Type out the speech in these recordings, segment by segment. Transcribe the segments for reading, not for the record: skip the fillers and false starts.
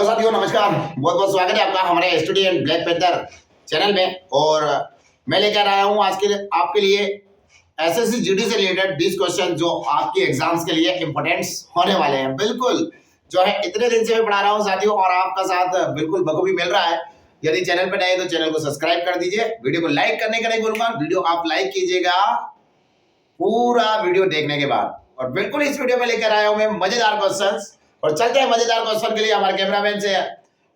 साथियों नमस्कार, बहुत बहुत स्वागत है आपका हमारे स्टूडेंट ब्लैक पैंथर चैनल में। और मैं लेकर आया हूं आज के आपके लिए एसएससी जीडी से रिलेटेड 20 क्वेश्चन जो आपके एग्जाम्स के लिए इंपॉर्टेंट होने वाले हैं। बिल्कुल जो है इतने दिन से मैं पढ़ा रहा हूं साथियों और आपका साथ बिल्कुल बखूबी मिल रहा है। यदि चैनल पर नए तो चैनल को सब्सक्राइब कर दीजिए, वीडियो को लाइक करने का नहीं बोलूंगा, वीडियो आप लाइक कीजिएगा पूरा वीडियो देखने के बाद। और बिल्कुल इस वीडियो में लेकर आया हूं मैं मजेदार क्वेश्चंस। और चलते हैं मजेदार क्वेश्चन के लिए। हमारे कैमरामैन से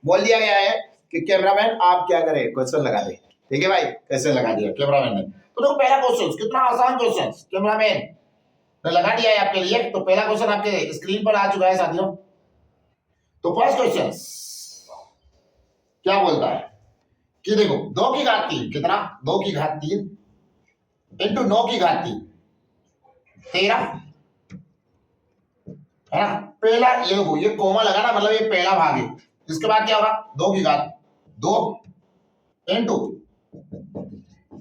बोल दिया गया है कि कैमरामैन आप क्या करें, क्वेश्चन लगा दे। ठीक है भाई, कैसे लगा दिया कैमरामैन ने। तो देखो पहला क्वेश्चन कितना आसान क्वेश्चन कैमरामैन ने लगा दिया है आपके लिए। तो पहला क्वेश्चन आपके स्क्रीन पर आ चुका है साथियों। तो फर्स्ट क्वेश्चन क्या बोलता है कि देखो 2 की घात 3 कितना, 2 की घात 3 इंटू 9 की घात 3 13 है ना। पहला ये देखो ये कोमा लगा ना, मतलब ये पहला भाग है। इसके बाद क्या होगा 2 की घात 2 इंटू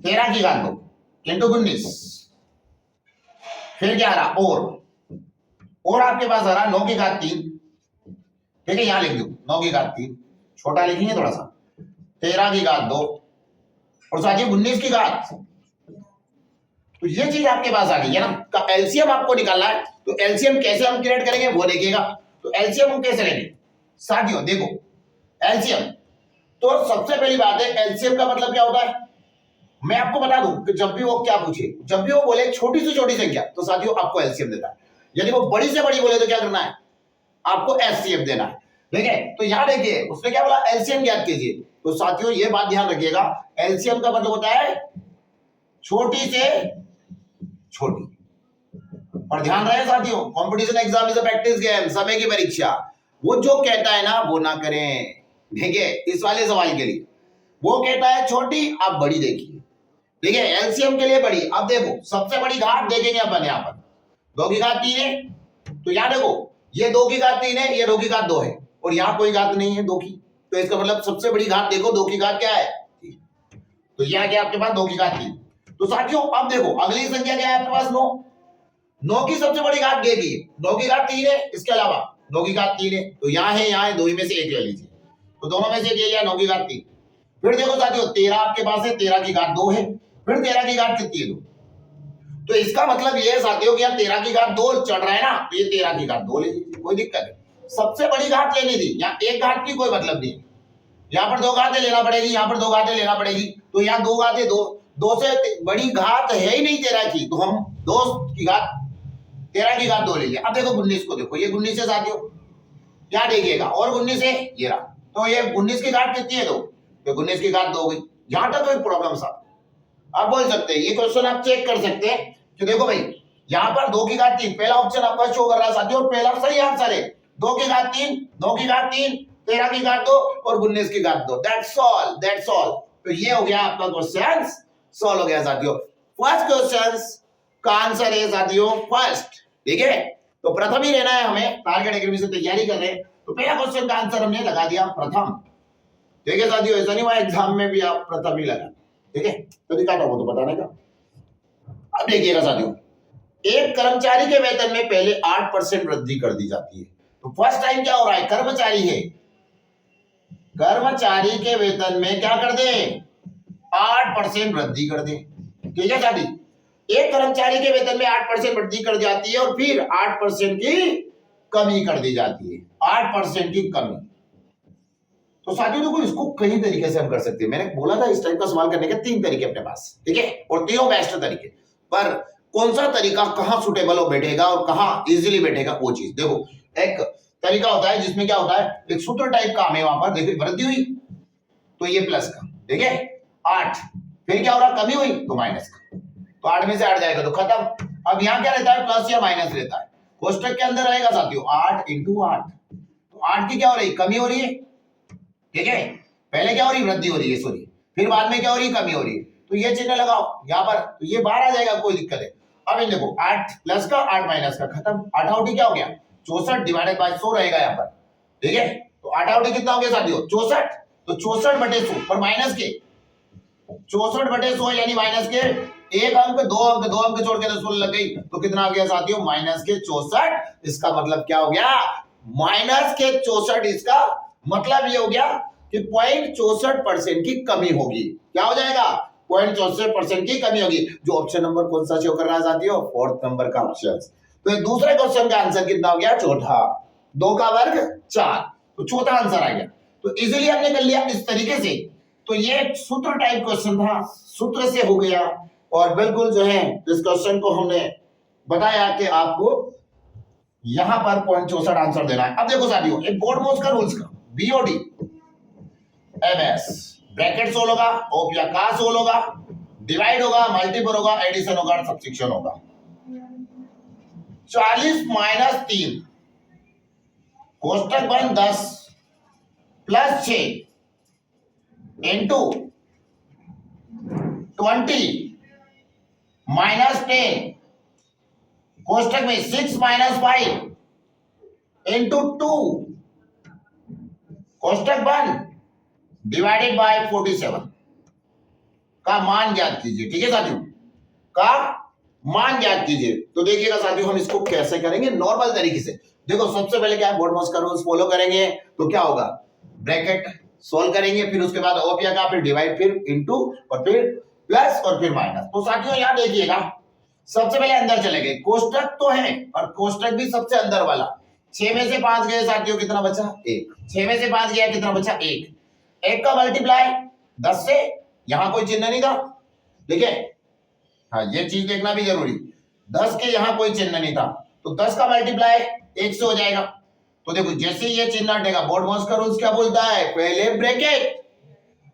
13 की घात 2 इंटू 19। फिर क्या आ रहा और आपके पास आ रहा 9 की घात 3। ठीक है, यहां लिख दो 9 की घात 3, छोटा लिखेंगे थोड़ा सा, 13 की घात 2 और साथ ही 19 की घात। तो ये चीज आपके पास आ गई है ना। का एलसीएम आपको निकालना है। तो एलसीएम कैसे हम क्रिएट करेंगे वो देखिएगा। तो एलसीएम हम कैसे लेंगे साथियों, देखो एलसीएम तो सबसे पहली बात है एलसीएम का मतलब क्या होता है मैं आपको बता दूं कि जब भी वो क्या पूछे, जब भी वो बोले छोटी से छोटी संख्या तो साथियों आपको एलसीएम देना है। यदि वो बड़ी से बड़ी बोले तो क्या करना है, आपको एचसीएफ देना है। ठीक है, तो यहां देखिए उसने क्या बोला एलसीएम ज्ञात कीजिए। तो साथियों ये बात ध्यान रखिएगा, एलसीएम का मतलब होता है छोटी से छोटी। और ध्यान रहे साथियों, competition exam is a practice game, समय की परीक्षा। वो जो कहता है ना वो ना करें। ठीक है, इस वाले सवाल के लिए वो कहता है छोटी, आप बड़ी देखिए। ठीक है, एलसीएम के लिए बड़ी। अब देखो सबसे बड़ी घात देखेंगे अपन यहाँ पर 2 की घात 3 है। तो यहाँ देखो ये 2 की घात 3 है, ये 2 की घात 2 है और यहाँ कोई घात नहीं है 2 की। तो इसका मतलब सबसे बड़ी घात देखो 2 की घात क्या है, तो यहाँ क्या आपके पास 2 की घात 3। तो साथियों अब देखो अगली संख्या क्या है आपके पास 9 की सबसे बड़ी घात देगी 9 की घात 3 है, इसके अलावा 9 की घात 3 है। तो यहाँ है, यहाँ है, 2 में से एक ले लीजिए। तो दोनों में से एक ले लिया 9 की घात 3। फिर देखो साथियों 13 आपके पास है, 13 की घात 2 है। फिर 13 की घात कितनी है 2। तो इसका मतलब ये है साथियों कि 13 की घात 2 चढ़ रहा है ना, तो ये 13 की घात 2 ले लीजिए, कोई दिक्कत नहीं। सबसे बड़ी घात लेनी थी, यहाँ एक घात की कोई मतलब नहीं। यहाँ पर 2 घातें लेना पड़ेगी, यहाँ पर 2 घातें लेना पड़ेगी। तो यहाँ 2 घातें 2 से बड़ी घात है ही नहीं 13 की, तो हम 2 की घात 13 की घात 2 ले लिया। अब देखो 19 को देखो, ये 19 है साथियों, क्या देखिएगा और 19 है ये रहा। तो ये 19 की घात कितनी है 2, तो 19 की घात 2 हो गई। यहां तक कोई प्रॉब्लम साहब आप बोल सकते हैं, ये क्वेश्चन आप चेक कर सकते हैं कि देखो भाई यहाँ पर 2 की घात 3 पहला ऑप्शन आपका शो कर रहा है साथियों, और पहला सही आंसर है 2 की घात 3, 2 की घात 3, 13 की घात 2 और 19 की घात 2। That's all, that's all. तो ये हो गया आपका क्वेश्चन सॉल्व हो गया साथियों। फर्स्ट क्वेश्चन का आंसर है साथियों फर्स्ट। ठीक है, तो प्रथम ही लेना है हमें, टारगेट एकेडमी से तैयारी कर रहे हैं। तो पहला क्वेश्चन का आंसर हमने लगा दिया प्रथम। ठीक है साथियों, ऐसा नहीं हुआ एग्जाम में भी आप प्रथम ही लगा। ठीक है, तो दिखाता हूं तो बताने का। अब देखिएगा साथियों, एक कर्मचारी के वेतन में पहले 8% वृद्धि कर दी जाती है। तो फर्स्ट टाइम क्या हो रहा है, कर्मचारी है, कर्मचारी के वेतन में क्या कर दे 8% वृद्धि कर दे। ठीक है साथी, एक कर्मचारी के वेतन में 8% वृद्धि कर जाती है और फिर 8% की कमी कर दी जाती है, 8% की कमी। तो साथियों देखो इसको कई तरीके से हम कर सकते हैं। मैंने बोला था इस टाइप का सवाल करने के 3 तरीके अपने पास। ठीक है, और तीनों बेस्ट तरीके, पर कौन सा तरीका कहां सुटेबल हो बैठेगा और कहां इजीली बैठेगा वो चीज देखो। एक तरीका होता है जिसमें क्या होता है, एक सूत्र टाइप का हमें वहां पर देखिए वृद्धि हुई तो ये प्लस का, ठीक है 8, फिर क्या हो रहा कमी हुई तो माइनस का, तो 8 में से 8 जाएगा तो खत्म। अब यहाँ क्या रहता है, प्लस या माइनस रहता है। कोष्टक के अंदर रहेगा साथियों 8 इंटू 8। तो 8 की क्या हो रही, कमी हो रही है। ठीक है, पहले क्या हो रही, वृद्धि हो रही है सॉरी, फिर बाद में क्या हो रही, कमी हो रही है। तो ये चिन्ह लगाओ यहाँ पर, तो ये बाहर आ जाएगा, कोई दिक्कत है। अब इन देखो 8 प्लस का 8 माइनस का, खत्म। 8 आउटी क्या हो गया 64 डिवाइडेड बाय 100 रहेगा यहाँ पर। ठीक है, तो 8 आउटी कितना हो गया साथियों 64, तो 64/100 पर माइनस के 64/100 यानी माइनस के एक अंक, दो अंक छोड़ के 16 लग गई, तो कितना आ गया साथियों माइनस के 64। इसका मतलब क्या हो गया, माइनस के 64 इसका मतलब ये हो गया कि 0.64% की कमी होगी। क्या हो जाएगा? 0.64% की कमी होगी। जो ऑप्शन नंबर कौन सा शो कर रहा है साथियों? 4th नंबर का ऑप्शन। तो ये दूसरे क्वेश्चन का आंसर कितना हो गया? चौथा। 2 का वर्ग 4, तो चौथा आंसर आ गया। तो इजीली हमने कर लिया इस तरीके से। तो ये सूत्र टाइप क्वेश्चन था, सूत्र से हो गया। और बिल्कुल जो है इस क्वेश्चन को हमने बताया कि आपको यहां पर 0.64 आंसर देना है। अब देखो साथियों, एक बोर्ड का रूल्स का बीओडी एमएस ब्रैकेट सोल्व होगा, ओप या का सोल्व होगा, डिवाइड होगा, मल्टीपल होगा, एडिशन होगा, सब्ट्रैक्शन होगा। 40 - 3 कोष्टक बन 10 + 6 इंटू 20 - 10 कोष्टक में 6 - 5 इंटू 2 कोष्टक बन डिवाइडेड बाय 47 का मान ज्ञात कीजिए। ठीक है साथियों, का मान ज्ञात कीजिए। तो देखिएगा साथियों, हम इसको कैसे करेंगे? नॉर्मल तरीके से। देखो सबसे पहले क्या है, बोर्ड का रूल्स फॉलो करेंगे। तो क्या होगा? ब्रैकेट सोल्व करेंगे, फिर उसके बाद ओपिया का, फिर डिवाइड, फिर इनटू, और फिर प्लस, और फिर माइनस। तो साथियों यहां देखिएगा, सबसे पहले अंदर चले गए, कोष्टक तो है और कोष्टक भी सबसे अंदर वाला। 6 में से 5 गए साथियों, कितना बचा? 1। 6 में से 5 गया, कितना बचा? 1। 1 का मल्टीप्लाई 10 से, यहां कोई चिन्ह नहीं था, ठीक है? हाँ, ये चीज देखना भी जरूरी। 10 के यहां कोई चिन्ह नहीं था, तो 10 का मल्टीप्लाई 1 से हो जाएगा। तो देखो जैसे ही ये चिन्ह हटेगा, बोर्ड का रूल्स क्या बोलता है? पहले ब्रैकेट।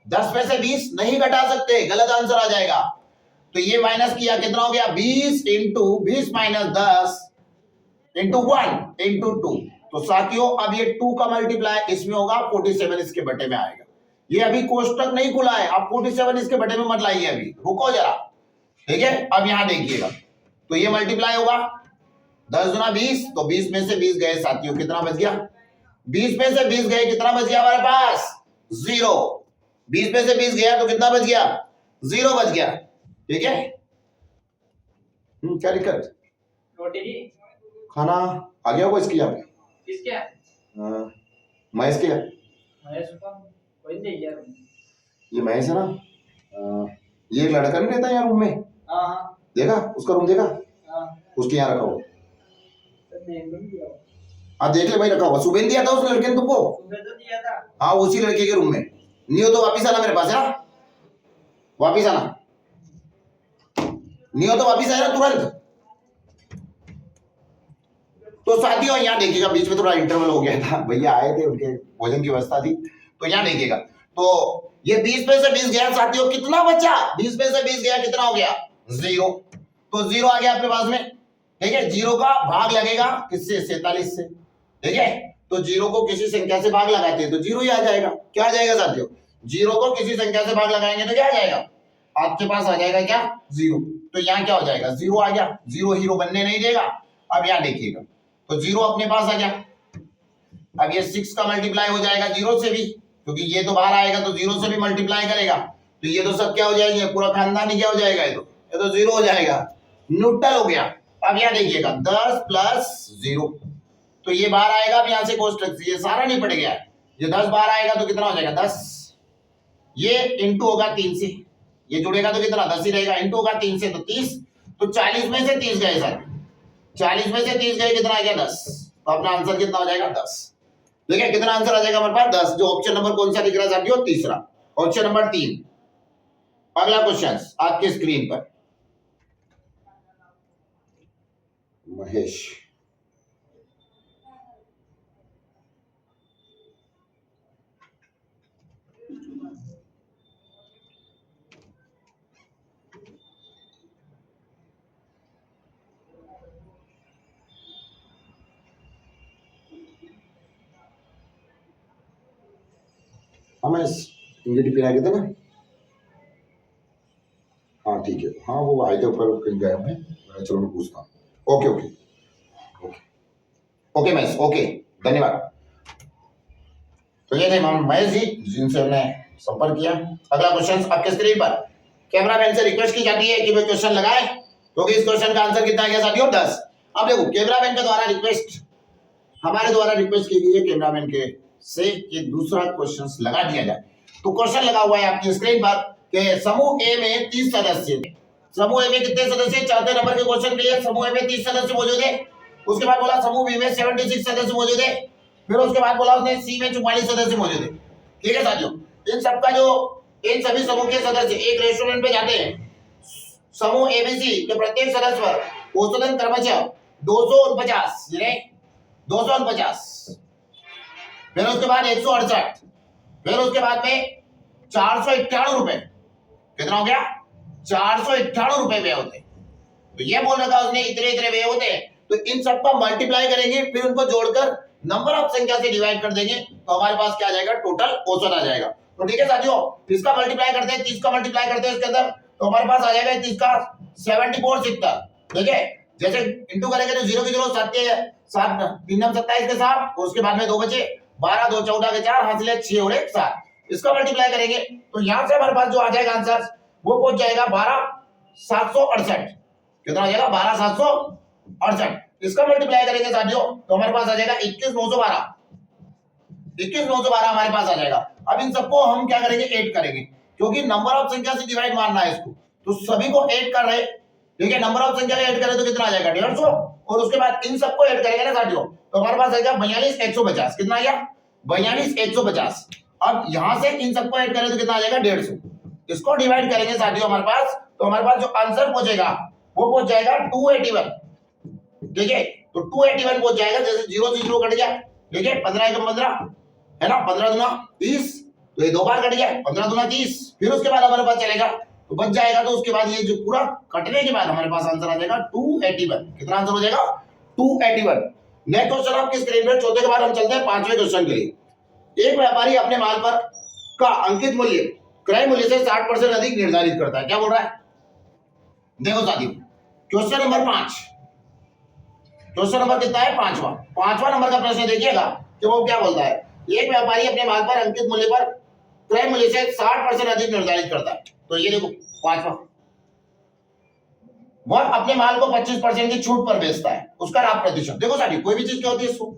10 में से 20 नहीं घटा सकते, गलत आंसर आ जाएगा। तो ये माइनस किया, कितना हो गया? 20 इंटू 20 - 10 इंटू 1 इंटू 2। तो साथियों अब ये 2 का मल्टीप्लाई इसमें होगा, 47 इसके बटे में आएगा। ये अभी कोष्टक नहीं खुला है, आप 47 इसके बटे में मत लाइए, अभी रुको जरा, ठीक है? अब यहां देखिएगा, तो ये मल्टीप्लाई होगा 10 गुना 20, तो 20 में से 20 गए साथियों, कितना बच गया? 20 में से 20 गए, कितना बच गया हमारे पास? 0। 20 में से 20 गया तो कितना बच गया? 0 बच गया, ठीक है? क्या दिक्कत? रोटी खाना आ गया होगा इसकी? आप किसके? महेश के? महेश का कोई नहीं यार। ये महेश है ना? ये एक लड़का नहीं रहता यार रूम में? हाँ। देखा उसका रूम? देखा? हाँ। उसके यहाँ रखा हो? हाँ देख ले भाई, रखा हुआ। सुबह दिया था उस लड़के ने तुमको? सुबह तो दिया था। हाँ, उसी लड़के के रूम में। नहीं हो तो वापिस आना मेरे पास, है ना? वापिस आना, नहीं हो तो वापिस आना तुरंत। तो साथियों यहाँ देखिएगा, बीच में थोड़ा इंटरवल हो गया था, भैया आए थे, उनके भोजन की व्यवस्था थी। तो यहाँ देखिएगा, तो ये 20 में से 20 गया साथियों, कितना बचा? 20 में से 20 गया, कितना हो गया? 0। तो 0 आ गया आपके पास में, ठीक है? 0 का भाग लगेगा किससे? 47 से, ठीक है? तो 0 को किसी संख्या से भाग लगाते हैं तो 0 ही आ जाएगा। क्या आ जाएगा साथियों? 0 को किसी संख्या से भाग लगाएंगे तो क्या आ जाएगा? आपके पास आ जाएगा क्या? 0। तो यहाँ क्या हो जाएगा? 0 आ गया। 0 हीरो बनने नहीं देगा। अब यहाँ देखिएगा, तो 0 अपने पास आ गया। अब ये 6 का मल्टीप्लाई हो जाएगा 0 से भी, क्योंकि ये तो बाहर आएगा तो 0 से भी मल्टीप्लाई करेगा, तो ये तो सब क्या हो जाएंगे? पूरा खानदान ही क्या हो जाएगा? ये तो 0 हो जाएगा, न्यूट्रल हो गया। अब यहाँ देखिएगा 10 + 0, तो ये बाहर आएगा। अब यहाँ से कोष्टक से ये सारा निपट गया, ये 10 बाहर आएगा तो कितना हो जाएगा? 10। ये इंटू होगा 3 से, ये जुड़ेगा तो कितना? 10 ही रहेगा। इंटू होगा 3 से तो 30। तो 40 में से 30 गए सर, 40 में से 30 गए, कितना आ गया? 10। तो अपना आंसर कितना हो जाएगा? 10। देखिए कितना आंसर आ जाएगा हमारे पास? 10। जो ऑप्शन नंबर कौन सा दिख रहा है साथियों? तीसरा, ऑप्शन नंबर 3। अगला क्वेश्चन आपकी स्क्रीन पर। महेश, हमें इंग्लिश पिला के थे ना? हाँ ठीक है, हाँ वो आए थे ऊपर, कहीं गए हैं, चलो मैं पूछता हूँ। Okay okay okay okay Mahesh, okay, धन्यवाद। तो ये थे महेश जी, जिनसे हमने संपर्क किया। अगला क्वेश्चन आपके स्क्रीन पर। कैमरामैन से रिक्वेस्ट की जाती है कि वो क्वेश्चन लगाए, क्योंकि इस क्वेश्चन का आंसर कितना गया साथियों? 10। अब देखो कैमरामैन के द्वारा रिक्वेस्ट, हमारे द्वारा रिक्वेस्ट की गई है कैमरामैन के से ये दूसरा क्वेश्चन लगा दिया जाए। तो क्वेश्चन लगा हुआ है आपकी स्क्रीन पर कि समूह ए में 30 सदस्य, समूह ए में कितने सदस्य, चौथे नंबर के क्वेश्चन के लिए समूह ए में 30 सदस्य मौजूद है। उसके बाद बोला समूह बी में 76 सदस्य मौजूद है। फिर उसके बाद बोला उसने सी में 44 सदस्य मौजूद है। ठीक है साथियों, इन सबका जो इन सभी समूह के सदस्य एक रेस्टोरेंट पे जाते हैं, समूह एबीसी के प्रत्येक सदस्य पर औसतन क्रमशः 249 फिर उसके बाद 168, फिर उसके बाद में 491 रुपए, कितना हो गया 491 रुपए व्यय होते। तो ये बोल रखा उसने इतने इतने व्यय होते हैं, तो इन सबका मल्टीप्लाई करेंगे, फिर उनको जोड़कर नंबर ऑफ संख्या से डिवाइड कर देंगे, तो हमारे पास क्या आ जाएगा, टोटल औसत आ जाएगा। तो ठीक है साथियों, इसका मल्टीप्लाई करते हैं, 30 का मल्टीप्लाई करते हैं इसके अंदर, तो हमारे पास आ जाएगा 30 का 74 70। ठीक है, जैसे इंटू करेंगे तो 0 की 0 7 के 7 3 27 के 7, उसके बाद में 2 बचे 12 2 14 के 4 हासिल 6 और 1 7। इसका मल्टीप्लाई करेंगे तो यहां से हमारे पास जो आ जाएगा आंसर वो पहुंच जाएगा 12768। कितना आ जाएगा 12768। इसका मल्टीप्लाई करेंगे साथियों तो हमारे पास आ जाएगा 21912 हमारे पास आ जाएगा। अब इन सबको हम क्या करेंगे, ऐड करेंगे, क्योंकि नंबर ऑफ संख्या से डिवाइड मारना है इसको, तो सभी को ऐड कर रहे। ठीक है, नंबर ऑफ संख्या ऐड करें तो कितना आ जाएगा 150, और उसके बाद इन सबको ऐड करेंगे ना साथियों तो हमारे पास आएगा 42150। कितना आ गया 42150। अब यहां से इन सबको ऐड करें तो कितना आ जाएगा 150। इसको डिवाइड करेंगे साथियों हमारे पास, तो हमारे पास जो आंसर पहुंचेगा वो पहुंच जाएगा 281। ठीक है, तो 281 पहुंच जाएगा, जैसे 0 से 0 कट गया। ठीक है, 15 एकम 15 है ना, 15 दूना 30, तो ये 2 बार कट गया, 15 दूना 30। फिर उसके बाद हमारे पास चलेगा तो बच जाएगा, तो उसके बाद ये जो पूरा कटने के बाद हमारे पास आंसर आ जाएगा 281। कितना आंसर हो जाएगा 281। नेक्स्ट क्वेश्चन आपकी स्क्रीन पर, चौथे के बाद हम चलते हैं पांचवें क्वेश्चन के लिए। एक व्यापारी अपने माल पर का अंकित मूल्य क्रय मूल्य से 60% अधिक निर्धारित करता है। क्या बोल रहा है, देखो साथियों, क्वेश्चन नंबर 5, क्वेश्चन नंबर कितना है, पांचवा नंबर का प्रश्न देखिएगा कि वो क्या बोलता है। एक व्यापारी अपने माल पर अंकित मूल्य पर क्रय मूल्य से 60% अधिक निर्धारित करता है। तो ये देखो पांचवा, वह अपने माल को 25% की छूट पर बेचता है, उसका लाभ प्रतिशत। देखो साथी, कोई भी चीज क्या होती है 100।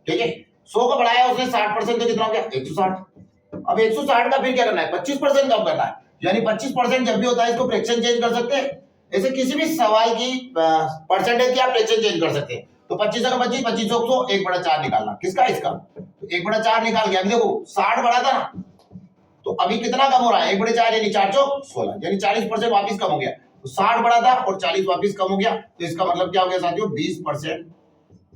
ठीक है, 100 को बढ़ाया उसने 60%, तो कितना हो गया 160। अब 160 का फिर क्या करना है, 25% कम करना है, यानी 25% जब भी होता है इसको फ्रैक्शन चेंज कर सकते हैं। ऐसे किसी भी सवाल की परसेंटेज की आप फ्रैक्शन चेंज कर सकते हैं। तो 25 का 25, 25 100, 1/4 निकालना, किसका, इसका। तो 1/4 निकाल के अभी देखो 60 बढ़ा था ना, तो अभी कितना कम हो रहा है, 1/4 यानी 4 चौक 16, यानी 40% वापिस कम हो गया। तो 60 बढ़ा था और 40 वापिस कम हो गया, तो इसका मतलब क्या हो गया साथियों, 20%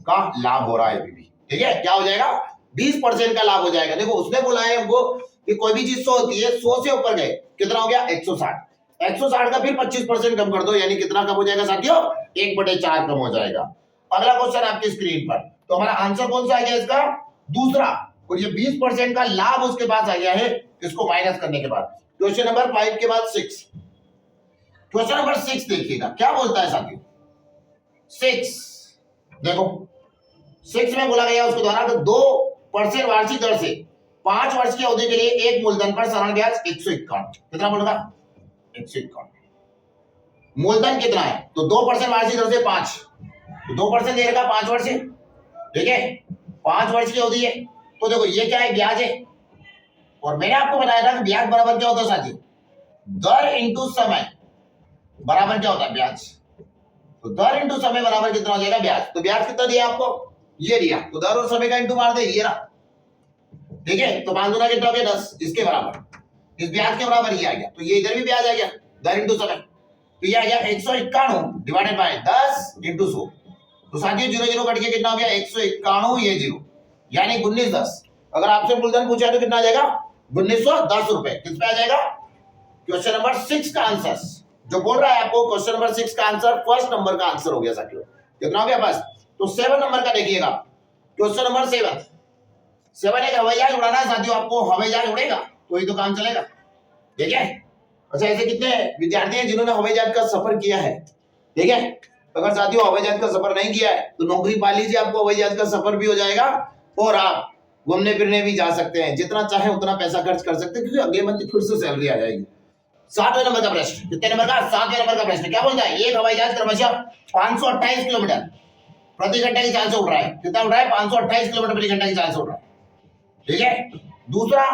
का लाभ हो रहा है अभी भी। ठीक है, क्या हो जाएगा 20% का लाभ हो जाएगा। देखो उसने बोला है हमको कि कोई भी चीज 100 होती है, 100 से ऊपर गए कितना हो गया 160, 160 का फिर 25% कम कर दो, यानी कितना कम हो जाएगा साथियों 1/4 कम हो जाएगा। अगला क्वेश्चन आपकी स्क्रीन पर, तो हमारा आंसर कौन सा आ गया इसका, दूसरा, और ये 20% का लाभ उसके पास आ गया है, इसको माइनस करने के बाद। क्वेश्चन नंबर 5 के बाद 6, क्वेश्चन नंबर 6 देखिएगा क्या बोलता है साथियों। 6 देखो 6 में बोला गया उसके द्वारा 2% वार्षिक दर से 5 वर्ष की अवधि के लिए एक मूलधन पर सरल ब्याज 151। कितना बोलेगा 151। मूलधन कितना है, तो 2% वार्षिक दर से 5, तो 2% दे रखा 5 वर्ष। ठीक है, 5 वर्ष की अवधि है, तो देखो ये क्या है, ब्याज है। और मैंने आपको बताया था कि ब्याज बराबर क्या होता है साथियों, दर इंटू समय बराबर क्या होता है ब्याज। तो दर इंटू समय बराबर कितना हो जाएगा ब्याज। तो ब्याज कितना दिया आपको, ये दिया, तो दर और समय का इंटू मार दे, ये रहा। ठीक है, तो 5 गुना कितना हो गया 10, इसके बराबर, इस ब्याज के बराबर ये आ गया। तो ये इधर भी ब्याज आ गया, दर इंटू समय, तो ये आ गया 191 डिवाइडेड बाय 10 इंटू 100। तो साथियों 0 0 कट के कितना हो गया 191, ये 0 यानी 1910। अगर आपसे मूलधन पूछा तो कितना आ जाएगा 1910 रुपए। किस पे आ जाएगा, क्वेश्चन नंबर 6 का आंसर जो बोल रहा है आपको, क्वेश्चन नंबर 6 का आंसर फर्स्ट नंबर का आंसर हो गया साथियों। कितना हो गया बस। तो 7 नंबर का देखिएगा, क्वेश्चन नंबर 7 एक हवाई जहाज उड़ाना है साथियों आपको, हवाई जहाज उड़ेगा तो ही तो काम चलेगा। ठीक है, अच्छा ऐसे कितने विद्यार्थी हैं जिन्होंने हवाई जहाज का सफर किया है। ठीक है, अगर साथियों हवाई जहाज का सफर नहीं किया है तो नौकरी पा लीजिए, आपको हवाई जहाज का सफर भी हो जाएगा और आप घूमने फिरने भी जा सकते हैं, जितना चाहे उतना पैसा खर्च कर सकते हैं, क्योंकि अगले मंथ फिर से सैलरी आ जाएगी। 7वें नंबर का प्रश्न, कितने नंबर का 7वें नंबर का प्रश्न क्या बोलता है, एक हवाई जहाज क्रमशः 528 किलोमीटर प्रति घंटे की चाल से उड़ रहा है। कितना उड़ रहा है 528 किलोमीटर प्रति घंटे की चाल से उड़ रहा है। ठीक है। दूसरा,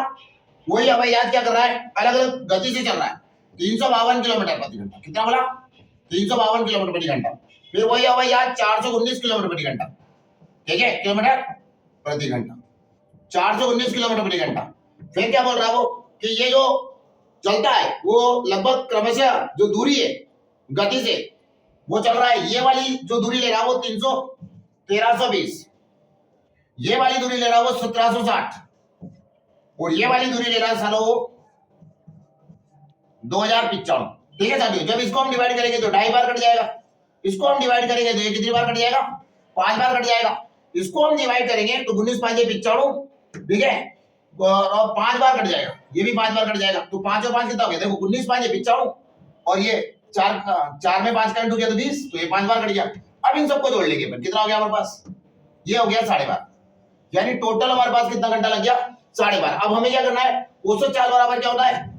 वही हवाई जहाज क्या कर रहा है, अलग अलग गति से चल रहा है, 352 किलोमीटर प्रति घंटा। कितना बोला, 352 किलोमीटर प्रति घंटा। फिर वही हवाई जहाज 419 किलोमीटर प्रति घंटा, ठीक है, किलोमीटर प्रति घंटा, 419 किलोमीटर प्रति घंटा। फिर क्या बोल रहा है वो कि ये जो चलता है वो लगभग क्रमशः जो दूरी है गति से वो चल रहा है, ये वाली जो दूरी ले रहा है वो 1320, ये वाली दूरी ले रहा है वो 1760, और ये वाली दूरी ले रहा है सालों वो 2095। ठीक है साथियों, जब इसको हम डिवाइड करेंगे तो 2.5 बार कट जाएगा, इसको हम डिवाइड करेंगे तो ये कितनी बार कट जाएगा, 5 बार कट जाएगा। इसको हम डिवाइड करेंगे तो 19 5 95, ठीक है, और 5 बार कट जाएगा, ये भी 5 बार कट जाएगा। तो 5 और 5 कितना हो गया, देखो 19 5 95, और ये 4 में 5 करंट हो गया तो 20, तो ये 5 बार कट गया। अब इन सबको जोड़ लेंगे, फिर कितना हो गया हमारे पास, ये हो गया 12.5, यानी टोटल हमारे पास कितना घंटा लग गया, 12.5। अब हमें क्या करना है, औसत चाल बराबर क्या होता है,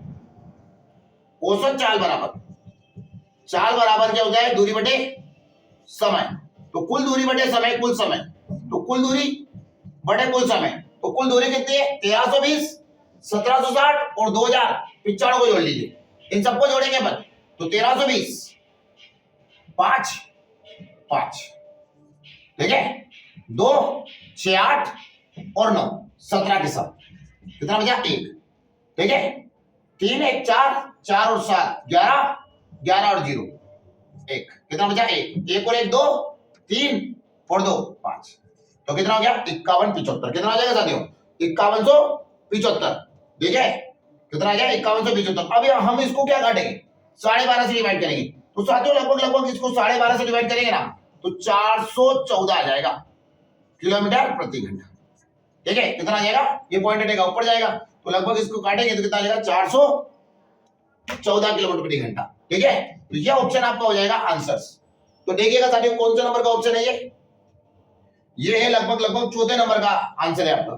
औसत चाल बराबर, चाल बराबर क्या होता है, दूरी बटे समय। तो कुल दूरी बटे समय, कुल समय, तो कुल दूरी बटे कुल समय, तो कुल दूरी कितनी है, 1320, 1760 और 2095 को जोड़ लीजिए, इन सबको जोड़ेंगे अपन, तो 1320 5 5, ठीक है, 2 6 8 और 9 17 के साथ कितना बचा 1, ठीक है, 3 1 4 4 और 7 11 11 और 0 1, कितना बचा 1 1 और 1 2 3 और 2 5, तो कितना हो गया 51 75। कितना आ जाएगा साथियों, 5175, ठीक है, कितना आ गया 5175। अब हम इसको क्या काटेंगे, 12.5 से डिवाइड करेंगे, तो साथियों लगभग इसको 12.5 से डिवाइड करेंगे ना तो 414 आ जाएगा किलोमीटर प्रति घंटा, ठीक है, कितना आ जाएगा, ये पॉइंट हटेगा ऊपर जाएगा, तो लगभग इसको काटेंगे तो कितना आ जाएगा 414 किलोमीटर प्रति घंटा, ठीक है। तो ये ऑप्शन आपका हो जाएगा आंसर्स। तो देखिएगा साथियों कौन सा नंबर का ऑप्शन है, ये है लगभग चौथे नंबर का आंसर है आपका,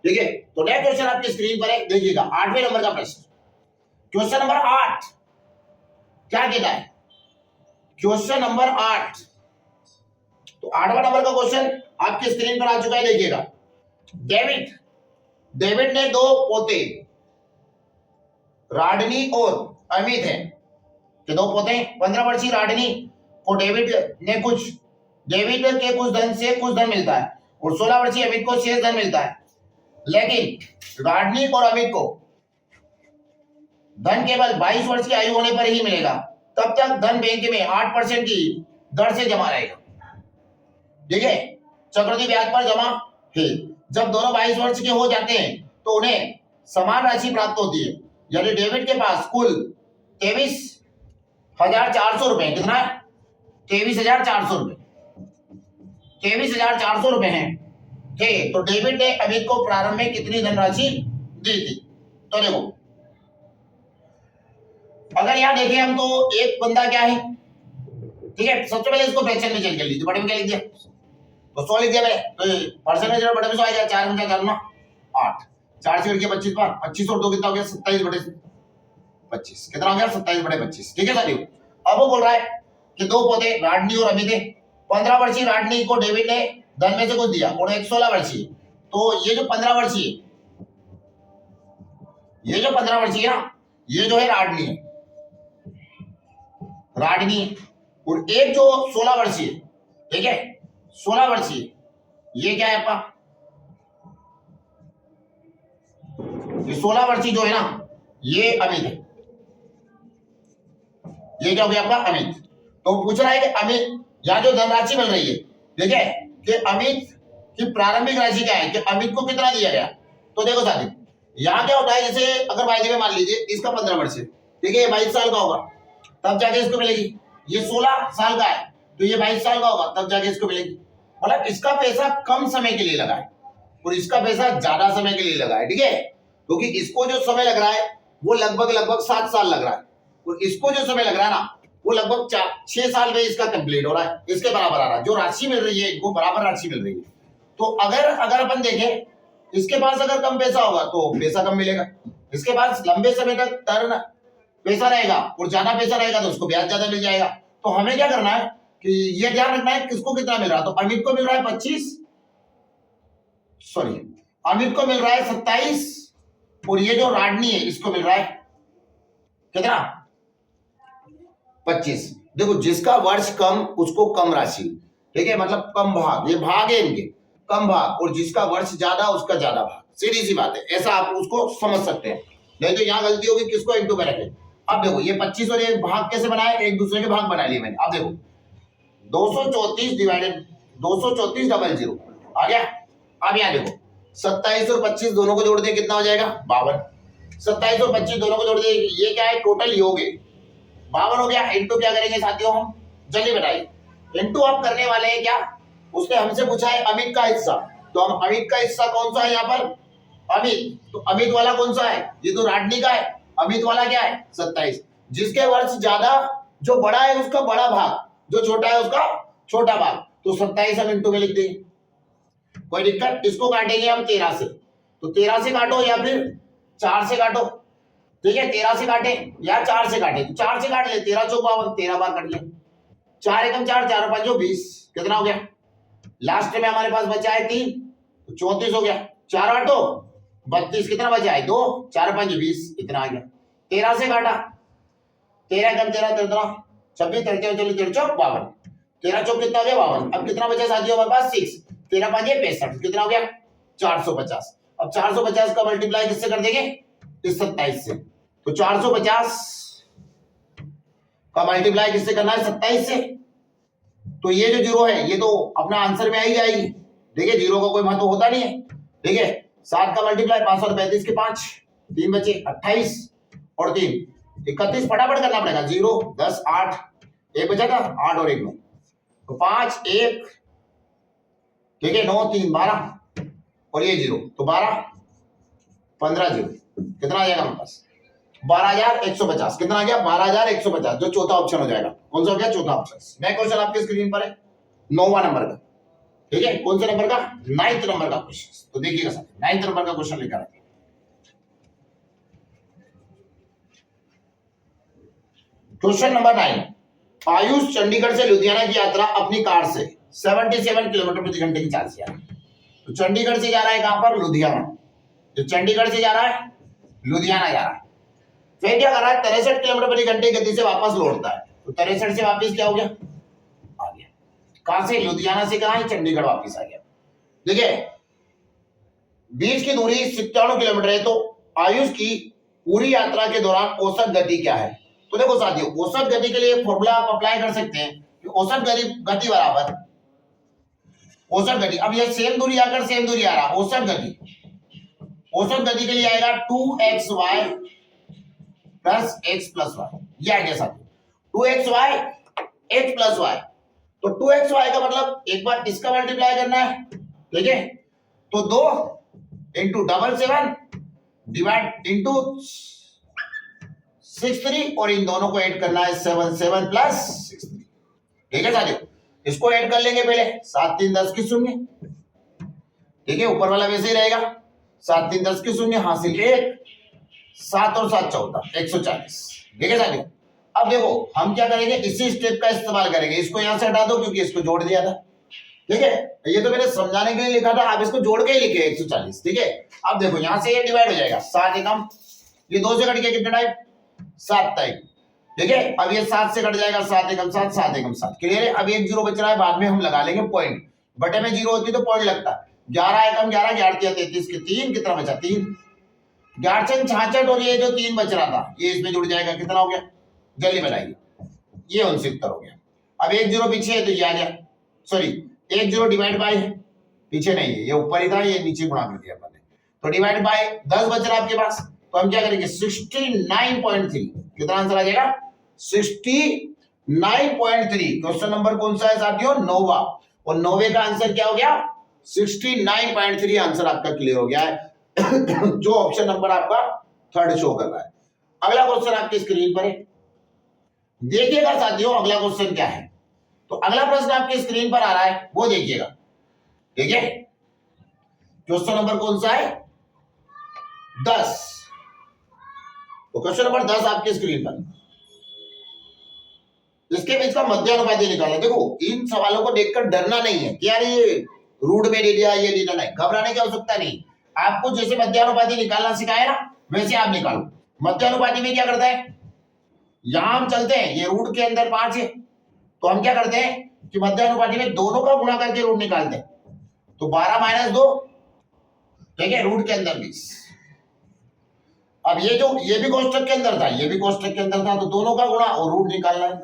ठीक है। तो नेक्स्ट क्वेश्चन आपकी स्क्रीन पर है, देखिएगा 8वें नंबर का प्रश्न, क्वेश्चन नंबर 8 क्या कहता है, क्वेश्चन नंबर 8, तो 8वां नंबर का क्वेश्चन आपकी स्क्रीन पर आ चुका है, देखिएगा। डेविड ने 2 पोते राडनी और अमित हैं, कि 2 पोते 15 वर्षीय राडनी को डेविड के कुछ धन से कुछ धन मिलता है और 16 वर्षीय अमित को शेष धन मिलता है, लेकिन राडनी और अमित को धन केवल 22 वर्ष की आयु होने पर ही मिलेगा, तब तक धन बैंक में 8% की दर से जमा रहेगा, ठीक है, चक्रवृद्धि ब्याज पर जमा है। जब दोनों 22 वर्ष के हो जाते हैं तो उन्हें समान राशि प्राप्त होती है, यानी डेविड के पास कुल 23,400 रुपए, कितना है 23,400 रुपए, 23,400 रुपए हैं, ठीक है। तो डेविड ने अमित को प्रारंभ में कितनी धनराशि दी थी, तो देखो अगर यहां देखें हम तो एक बंदा क्या है, ठीक है, सबसे पहले इसको फ्रैक्शन में चेंज कर लीजिए, बड़े में क्या लिख दिया, तो 100 लिख दिया मैंने, तो परसेंटेज बड़े में 100 आ जाएगा, 4 में क्या करना 8, 4 से कट गया 25 बार, 25 और 2 कितना हो गया 27/25, कितना हो गया 27/25, ठीक है साथियों। अब वो बोल रहा है कि 2 पोते राडनी और अमित है, 15 वर्षीय राडनी को डेविड ने धन में से कुछ दिया और एक 16 वर्षीय, तो ये जो 15 वर्षीय, ये जो 15 वर्षीय है ना, ये जो है राडनी है, राडनी, और एक जो 16 वर्षीय, ठीक है 16 वर्षीय, ये क्या है आपका, ये 16 वर्षीय जो है ना ये अमित है, ये क्या हो गया आपका अमित। तो पूछ रहा है कि अमित यहां जो धनराशि मिल रही है, ठीक है, कि अमित की प्रारंभिक राशि क्या है, कि अमित को कितना दिया गया। तो देखो साथी यहां क्या होता है, जैसे अगर वायदे में मान लीजिए इसका 15 वर्ष है, ठीक है, ये 22 साल का होगा तब जाके इसको मिलेगी, ये 16 साल का है तो ये 22 साल का होगा तब जाके इसको मिलेगी, मतलब इसका पैसा कम समय के लिए लगा है और इसका पैसा ज्यादा समय के लिए लगा है, ठीक है, क्योंकि इसको जो समय लग रहा है वो लगभग 7 साल लग रहा है और इसको जो समय लग रहा है ना वो लगभग 6 साल में इसका कंप्लीट हो रहा है, इसके बराबर आ रहा है, जो राशि मिल रही है इनको बराबर राशि मिल रही है। तो अगर अपन देखें इसके पास अगर कम पैसा होगा तो पैसा कम मिलेगा, इसके पास लंबे समय तक टर्न पैसा रहेगा और ज्यादा पैसा रहेगा तो उसको ब्याज ज्यादा मिल जाएगा। तो हमें क्या करना है कि ये ध्यान रखना है किसको कितना मिल रहा है, तो अमित को मिल रहा है 25, सॉरी अमित को मिल रहा है 27 और ये जो राडनी है इसको मिल रहा है कितना 25। देखो जिसका वर्ष कम उसको कम राशि, ठीक है, मतलब कम भाग, ये भाग है इनके कम भाग, और जिसका वर्ष ज्यादा उसका ज्यादा भाग, सीधी सी बात है, ऐसा आप उसको समझ सकते हैं। नहीं तो यहाँ गलती होगी किसको इंटू में रखें। अब देखो ये 25 और ये भाग कैसे बनाए, एक दूसरे के भाग बना लिए मैंने। अब देखो 234 डिवाइडेड 234 डबल जीरो आ गया। अब यहाँ देखो 27 और 25 दोनों को जोड़ दिए कितना हो जाएगा 52। 27 और 25 दोनों को जोड़ दिए, ये क्या है टोटल योग है 52 हो गया। इंटू क्या करेंगे साथियों हम, जल्दी बताइए। इंटू आप करने वाले हैं क्या, उसने हमसे पूछा है अमित का हिस्सा, तो हम अमित का हिस्सा कौन सा है यहाँ पर अमित, तो अमित वाला कौन सा है, ये तो राडनी का है, अमित वाला क्या है 27। जिसके वर्ष ज्यादा जो बड़ा है उसका बड़ा भाग, जो छोटा है उसका छोटा भाग, तो 27 हम इंटू में लिख देंगे, कोई दिक्कत। इसको काटेंगे हम 13 से, तो 13 से काटो या फिर 4 से काटो, ठीक है, 13 से काटे या 4 से काटे, तो 4 से काट ले, 13 चौक 52, 13 बार कट ले, 4 एकम 4, 4 5 20, कितना हो गया। लास्ट में हमारे पास बचा है 3, तो 34 हो गया, 4 8 32, कितना बचा है 2, 4 5 20, इतना आ गया। 13 से काटा, 13 एकम 13 13 26 13 चलो 13 चौक 52, 13 चौक कितना हो गया 52। अब कितना बचा साथियों हमारे पास 6, 13 5 65, कितना हो गया 450। अब 450 का मल्टीप्लाई किससे कर देंगे इस 27 से, तो 450 का मल्टीप्लाई किससे करना है 27 से, तो ये जो जीरो है ये तो अपना आंसर में आ ही जाएगी। देखिए जीरो का कोई महत्व होता नहीं है, ठीक है। 7 का मल्टीप्लाई 5 और 35 के 5, 3 बचे 28 और 3 31, फटाफट करना पड़ेगा, 0 10 8, एक बचा था 8 और 1 9, तो 5 1, ठीक है, 9 3 12 और ये 0, तो 12 15 0, कितना आ जाएगा हमारे पास 12,150, कितना आ गया 12,150, जो चौथा ऑप्शन हो जाएगा। कौन सा हो गया चौथा ऑप्शन। नेक्स्ट क्वेश्चन आपके स्क्रीन पर है 9वां नंबर का, ठीक है, कौन से नंबर का 9th नंबर का क्वेश्चन। तो देखिएगा सर 9th नंबर का क्वेश्चन लेकर आए। क्वेश्चन नंबर 9, आयुष चंडीगढ़ से लुधियाना की यात्रा अपनी कार से 77 किलोमीटर प्रति घंटे की चाल से आ रहा है। तो चंडीगढ़ से जा रहा है कहां पर लुधियाना, तो चंडीगढ़ से जा रहा है लुधियाना जा रहा है, फिर क्या कर रहा है 63 किलोमीटर प्रति घंटे गति से वापस लौटता है, तो 63 से वापस क्या हो गया आ गया, कहां से लुधियाना से कहां है चंडीगढ़ वापस आ गया। देखिए बीच की दूरी 97 किलोमीटर है, तो आयुष की पूरी यात्रा के दौरान औसत गति क्या है। तो देखो साथियों औसत गति के लिए फॉर्मूला आप अप्लाई कर सकते हैं कि औसत गति बराबर औसत गति, अब ये सेम दूरी आकर सेम दूरी आ रहा, औसत गति के लिए आएगा 2xy plus x plus Y, ये आ गया साथियों 2xy x प्लस वाई, तो 2xy का मतलब एक बार इसका मल्टीप्लाई करना है, ठीक है, तो 2 इंटू 77 डिवाइड इंटू 63 और इन दोनों को ऐड करना है 7 7 प्लस 63, ठीक है साथियों। इसको ऐड कर लेंगे पहले 7 3 10 की शून्य, ठीक है, ऊपर वाला वैसे ही रहेगा 7 3 10 की शून्य, हासिल 1 7 और 7 14 140, ठीक है साथियों। अब देखो हम क्या करेंगे इसी स्टेप का इस्तेमाल करेंगे, इसको यहां से हटा दो क्योंकि इसको जोड़ दिया था, ठीक है, ये तो मैंने समझाने के लिए लिखा था, आप इसको जोड़ के ही लिखे 140, ठीक है। अब देखो यहां से ये डिवाइड हो जाएगा 7 एकम, ये 2 से कट गया कितने टाइम 7 टाइम, ठीक है। अब ये 7 से कट जाएगा 7 एकम 7 7 एकम 7, क्लियर है। अब एक जीरो बच रहा है, बाद में हम लगा लेंगे पॉइंट, बटे में जीरो होती तो पॉइंट लगता, 11 एकम 11 11 33 के 3, कितना बचा 3, 11 66 और ये जो 3 बच रहा था ये इसमें जुड़ जाएगा, कितना हो गया जल्दी बताइए, ये 69 हो गया। अब एक जीरो पीछे है तो ये आ गया, सॉरी एक जीरो डिवाइड बाय है, पीछे नहीं है, ये ऊपर ही था, ये नीचे गुणा कर दिया मैंने, तो डिवाइड बाय 10 बच रहा आपके पास, तो हम क्या करेंगे 69.3, कितना आंसर आ जाएगा 69.3। क्वेश्चन नंबर कौन सा है साथियों 9वां, और 9वें का आंसर क्या हो गया 69.3 आंसर आपका क्लियर हो गया है जो ऑप्शन नंबर आपका थर्ड शो कर रहा है। अगला क्वेश्चन आपकी स्क्रीन पर है, देखिएगा साथियों अगला क्वेश्चन क्या है। तो अगला प्रश्न आपकी स्क्रीन पर आ रहा है वो देखिएगा, ठीक है। क्वेश्चन नंबर कौन सा है 10, तो क्वेश्चन नंबर 10 आपकी स्क्रीन पर, इसके बीच का मध्य अनुपात निकालना। देखो इन सवालों को देखकर डरना नहीं है कि यार ये रूट में दे दिया ये देना, नहीं घबराने की आवश्यकता नहीं। आपको जैसे मध्यानुपाती निकालना सिखाया ना वैसे आप निकालो। मध्यानुपाती में क्या करता है, यहां हम चलते हैं, ये रूट के अंदर 5 है तो हम क्या करते हैं कि मध्यानुपाती में दोनों का गुणा करके रूट निकालते हैं। तो 12 माइनस 2, ठीक है, रूट के अंदर 20। अब ये भी कोष्टक के अंदर था, ये भी कोष्टक के अंदर था, तो दोनों का गुणा और रूट निकालना है।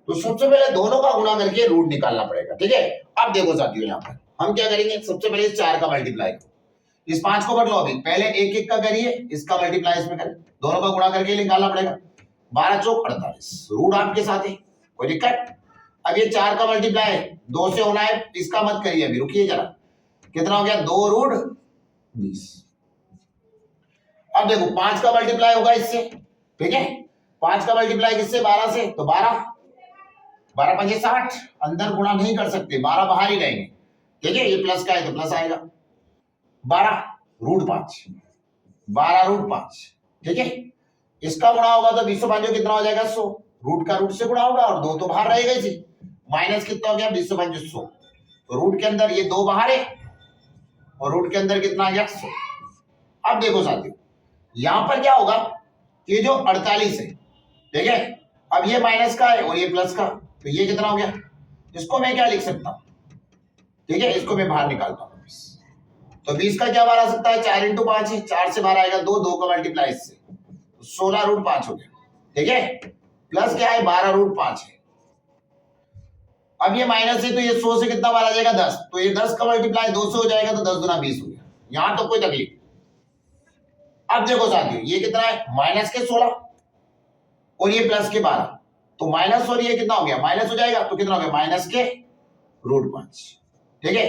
तो सबसे पहले दोनों का गुणा करके रूट निकालना पड़ेगा, ठीक है। अब देखो साथियों, यहाँ पर हम क्या करेंगे, सबसे पहले इस 4 का मल्टीप्लाई करो, इस 5 को बदलो, अभी पहले एक एक का करिए, इसका मल्टीप्लाई इसमें करें, दोनों का गुणा करके निकालना पड़ेगा। 12 चौक 48, रूट आपके साथ है, कोई दिक्कत। अब ये 4 का मल्टीप्लाई 2 से होना है, इसका मत करिए अभी, रुकिए जरा। कितना हो गया, 2 रूट 20। अब देखो 5 का मल्टीप्लाई होगा इससे, ठीक है, 5 का मल्टीप्लाई किससे, 12 से, तो 12 12 5 60, अंदर गुणा नहीं कर सकते, 12 बाहर ही रहेंगे, ठीक है। ये प्लस का है तो प्लस आएगा, 12 रूट 5, 12 रूट 5, ठीक है। इसका गुणा होगा तो 20 5 कितना हो जाएगा, 100, रूट का रूट से गुणा होगा और 2 तो बाहर रहेगा इसी, माइनस कितना हो गया, 20 5 100, तो रूट के अंदर ये 2 बाहर है और रूट के अंदर कितना आ गया, 100। अब देखो साथियों, यहां पर क्या होगा, ये जो 48 है, ठीक है, अब ये माइनस का है और ये प्लस का, तो ये कितना हो गया, इसको मैं क्या लिख सकता हूं, ठीक है, इसको मैं बाहर निकालता हूं 20। तो 20 का क्या बार आ सकता है, 4 इंटू 5 है, 4 से बाहर आएगा 2, 2 का मल्टीप्लाई इससे, 16 रूट 5 हो गया, ठीक है। प्लस क्या है, 12 रूट 5 है। अब ये माइनस है तो ये 100 से कितना बार आ जाएगा, 10, तो ये 10 का मल्टीप्लाई 2 से हो जाएगा, तो 10 गुना 20 हो गया, यहां तो कोई तकलीफ। अब देखो साथियों, ये कितना है, माइनस के 16 और ये प्लस के 12, तो माइनस और ये कितना हो गया, माइनस हो जाएगा, तो कितना हो गया, माइनस के रूट 5, ठीक है।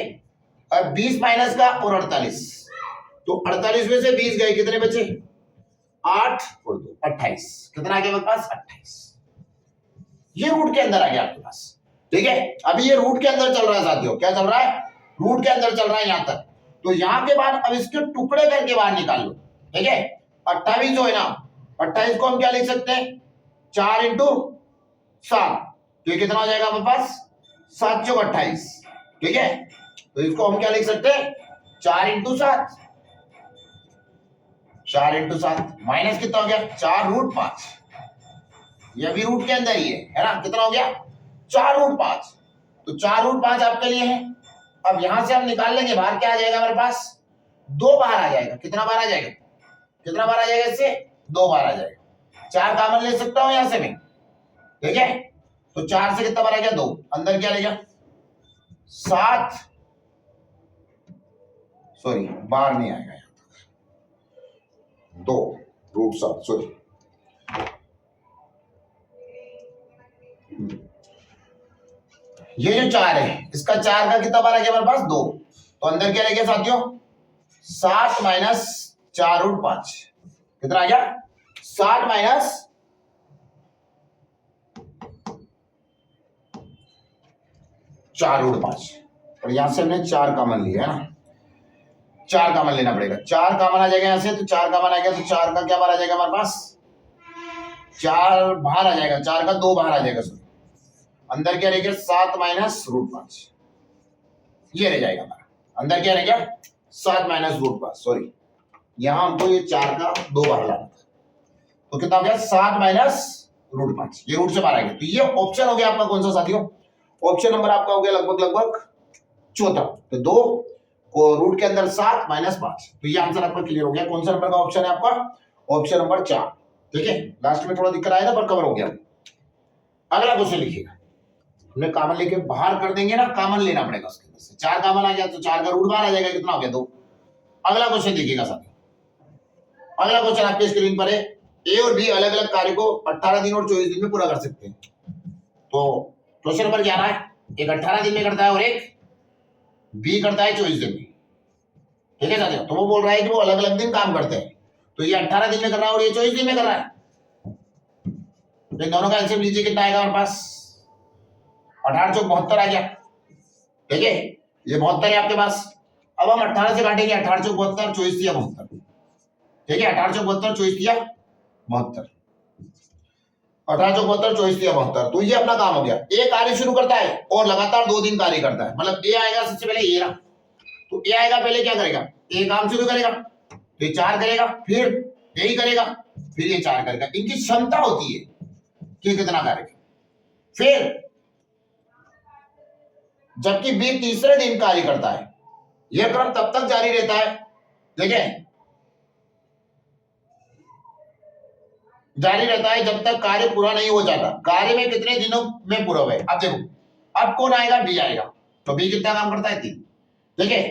अब 20 माइनस का और 48, तो 48 में से 20 गए, कितने बचे, 8 और 2 28, कितना आ गया मेरे पास, 28। ये रूट के अंदर आ गया आपके पास, ठीक है। अभी ये रूट के अंदर चल रहा है साथियों, क्या चल रहा है, रूट के अंदर चल रहा है यहां तक। तो यहां के बाद अब इसके टुकड़े करके बाहर निकाल लो, ठीक है। 28 जो है ना, 28 को हम क्या लिख सकते हैं, 4 इंटू 7, तो ये कितना हो जाएगा हमारे पास, 7 चौक 28, ठीक है। तो इसको हम क्या लिख सकते हैं, 4 इंटू 7, 4 इंटू 7 माइनस कितना हो गया, 4 रूट 5, ये भी रूट के अंदर ही है ना, कितना हो गया, 4 रूट 5, तो 4 रूट 5 आपके लिए है। अब यहां से हम निकाल लेंगे, बाहर क्या आ जाएगा हमारे पास, 2 बाहर आ जाएगा, कितना बाहर आ जाएगा, कितना बार आ जाएगा, इससे 2 बार आ जाएगा, 4 कॉमन ले सकता हूं यहां से मैं, ठीक है। तो 4 से कितना बार आ गया, 2, अंदर क्या रहेगा, 7, सॉरी बाहर नहीं आएगा, यहां 2 रूट 7, सॉरी, ये जो 4 है, इसका 4 का कितना बार आ गया हमारे पास, 2, तो अंदर क्या रहेगा साथियों, 7 माइनस 4 रूट 5, कितना आ गया, 7 माइनस 4 रूट 5, और यहां से हमने 4 कॉमन लिया है ना, 4 कॉमन लेना पड़ेगा, 4 कॉमन आ जाएगा यहां से, तो 4 कॉमन आ गया, तो 4 का क्या बार आ जाएगा हमारे पास, 4 बाहर आ जाएगा, 4 का 2 बाहर आ जाएगा, सॉरी, अंदर क्या रहेगा, 7 माइनस रूट 5, ये रह जाएगा हमारा, अंदर क्या रहेगा, 7 माइनस रूट 5, सॉरी, यहां हमको ये 4 का 2 बाहर लाना था, तो कितना हो गया, 7 माइनस रूट 5, ये रूट से बाहर आ गया। तो ये ऑप्शन हो गया आपका कौन सा साथियों, ऑप्शन नंबर आपका हो गया लगभग चौथा, तो 2 को रूट के अंदर 7 माइनस 5, तो ये आंसर आपका क्लियर हो गया। कौन सा नंबर का ऑप्शन है आपका, ऑप्शन नंबर 4, ठीक है। लास्ट में थोड़ा दिक्कत आया था पर कवर हो गया। अगला क्वेश्चन लिखिएगा, हमने कॉमन लेके बाहर कर देंगे ना, कॉमन लेना पड़ेगा उसके अंदर से, 4 कॉमन आ गया तो 4 का रूट बाहर आ जाएगा, कितना हो गया, 2। अगला क्वेश्चन देखिएगा साथियों, अगला क्वेश्चन आपके स्क्रीन पर है, ए और बी अलग अलग कार्य को 18 दिन और 24 दिन में पूरा कर सकते हैं। तो क्वेश्चन नंबर 11 है, एक 18 दिन में करता है और एक बी करता है 24 दिन में, ठीक है साथियों। तो वो बोल रहा है कि वो अलग अलग दिन काम करते हैं, तो ये 18 दिन में कर रहा है और ये 24 दिन में कर रहा है, तो इन दोनों का एलसीएम लीजिए, कितना आएगा हमारे पास, 18 चौक 72 आ गया, ठीक है, ये 72 है आपके पास। अब हम 18 से काटेंगे, 18 चौक 72, 24 दिया 72, ठीक है, 18 चौक 72, 24 दिया 72, 18 चौक 72, 24 दिया 72, तो ये अपना काम हो गया। ए कार्य शुरू करता है और लगातार 2 दिन कार्य करता है, मतलब ए आएगा सबसे पहले, ये रहा, तो ये आएगा, पहले क्या करेगा, ये काम शुरू करेगा, तो ये 4 करेगा, फिर यही करेगा, फिर ये 4 करेगा। इनकी क्षमता होती है कि कितना करेगा। फिर जबकि बी तीसरे दिन कार्य करता है, यह क्रम तब तक जारी रहता है, देखें, जारी रहता है जब तक कार्य पूरा नहीं हो जाता। कार्य में कितने दिनों में पूरा हुआ है, अब देखो, अब कौन आएगा, बी आएगा, तो बी कितना काम करता है, 3, ठीक है,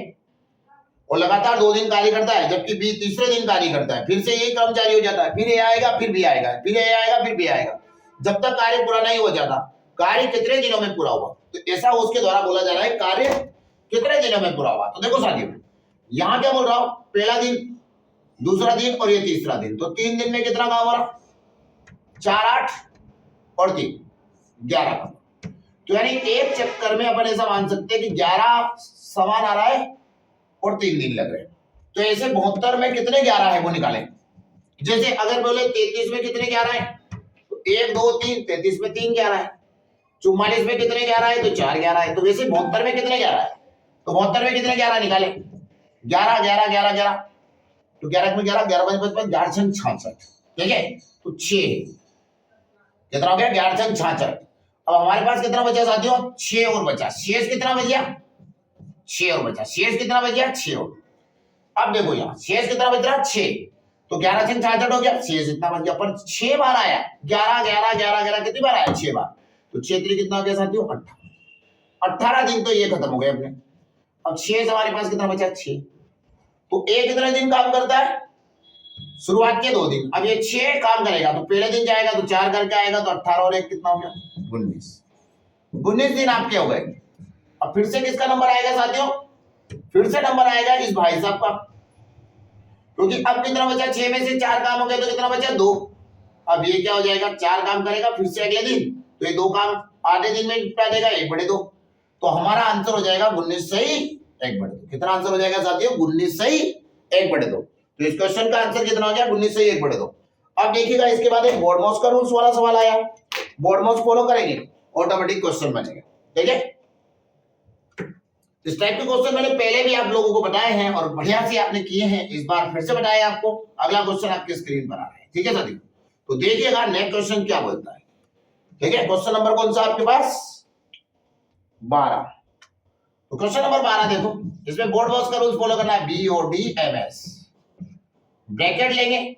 और लगातार 2 दिन कार्य करता है, जबकि बी तीसरे दिन कार्य करता है। फिर से यही क्रम जारी हो जाता है, फिर ए आएगा, फिर बी आएगा, फिर ए आएगा, फिर बी आएगा, जब तक कार्य पूरा नहीं हो जाता। कार्य कितने दिनों में पूरा हुआ, तो ऐसा उसके द्वारा बोला जा रहा है, कार्य कितने दिनों में पूरा हुआ। तो देखो साथियों, यहां क्या बोल रहा हूं, पहला दिन, दूसरा दिन और ये तीसरा दिन, तो 3 दिन में कितना काम हो रहा, 4 8 और 3 11 काम। तो यानी एक चक्कर में अपन ऐसा मान सकते हैं कि 11 समान आ रहा है और 3 दिन लग रहे हैं। तो ऐसे 72 में कितने 11 है वो निकालें। जैसे अगर बोले 33 में कितने 11 है, तो 1 2 3, 33 में 3 11 है, 44 में कितने 11 है, तो 4 11 है। तो वैसे 72 में कितने 11 है, तो 72 में कितने 11 निकाले, 11 11 11 11, तो 11 में 11 11 55 11 66, ठीक है, तो 6 कितना हो गया, 11 66। अब हमारे पास कितना बचा साथियों, 6 और बचा, शेष कितना बच गया, 6 और बचा, शेष कितना बच गया, 6 और। अब देखो यहाँ शेष कितना बच रहा, 6, तो 11 66 हो गया, शेष इतना बच गया, पर 6 बार आया, 11 11 11 11 कितनी बार आया, 6 बार, तो 6 3 कितना हो गया साथियों, 18 दिन, तो ये खत्म हो गए अपने। अब 6 हमारे पास कितना बचा, 6, तो एक कितने दिन काम करता है, शुरुआत के 2 दिन। अब ये 6 काम करेगा, तो पहले दिन जाएगा तो 4 करके आएगा, तो 18 और 1 कितना हो गया, 19 दिन आपके हो गए। अब फिर से किसका नंबर आएगा साथियों, फिर से नंबर आएगा इस भाई साहब का, क्योंकि अब कितना बचा, 6 में से 4 काम हो गए, तो कितना बचा, 2। अब ये क्या हो जाएगा, 4 काम करेगा फिर से अगले दिन, तो ये 2 काम आधे दिन में निपटा देगा, 1/2, तो हमारा आंसर हो जाएगा 19 सही 1/2। कितना आंसर हो जाएगा साथियों, 19 सही 1/2। तो इस क्वेश्चन का आंसर कितना हो गया, 19 सही 1/2। अब देखिएगा इसके बाद एक बोर्डमॉस का रूल्स वाला सवाल आया, बोर्डमॉस फॉलो करेंगे, ऑटोमेटिक क्वेश्चन बनेगा, ठीक है। इस टाइप के क्वेश्चन मैंने पहले भी आप लोगों को बताए हैं और बढ़िया से आपने किए हैं, इस बार फिर से बताया आपको। अगला क्वेश्चन आपके स्क्रीन पर आ रहा है, ठीक है साथियों, तो देखिएगा नेक्स्ट क्वेश्चन क्या बोलता है, ठीक है। क्वेश्चन नंबर कौन सा आपके पास, 12। तो क्वेश्चन नंबर 12 देखो, इसमें बोर्डमॉस का रूल्स फॉलो करना है, BODMS, ब्रैकेट लेंगे,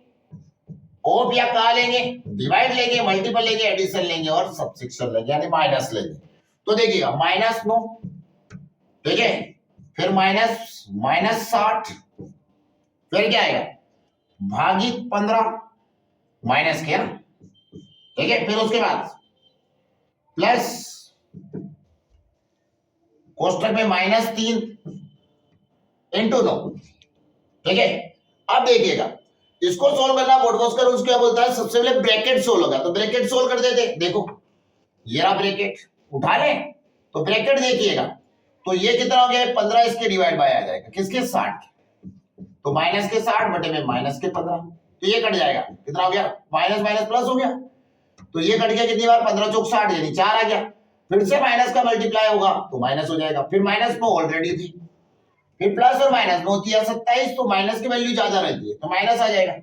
ओप या का लेंगे, डिवाइड लेंगे, मल्टीपल लेंगे, एडिशन लेंगे और सबट्रैक्शन लेंगे, यानी माइनस लेंगे। तो देखिएगा -9, ठीक है, फिर -60, फिर क्या आएगा, भागित 15, माइनस किया, ठीक है, फिर उसके बाद प्लस कोष्टक में -3 इंटू 9, ठीक है। अब देखिएगा इसको सोल्व करना, बोर्डमॉस का रूल्स क्या बोलता है, सबसे पहले ब्रैकेट सोल्व होगा, तो ब्रैकेट सोल्व कर देते, देखो ये रहा ब्रैकेट, उठा ले, तो ब्रैकेट देखिएगा, तो ये कितना हो गया, 15 इसके डिवाइड बाय आ जाएगा, किसके, 60, तो माइनस के 60 बटे में माइनस के 15, तो ये कट जाएगा, कितना हो गया, माइनस माइनस प्लस हो गया, तो ये कट गया कितनी बार, 15 चौक 60, यानी 4 आ गया, फिर से माइनस का मल्टीप्लाई होगा तो माइनस हो जाएगा, फिर माइनस में ऑलरेडी थी, फिर प्लस और माइनस में होती है 27, तो माइनस की वैल्यू ज्यादा रहती है, तो माइनस आ जाएगा,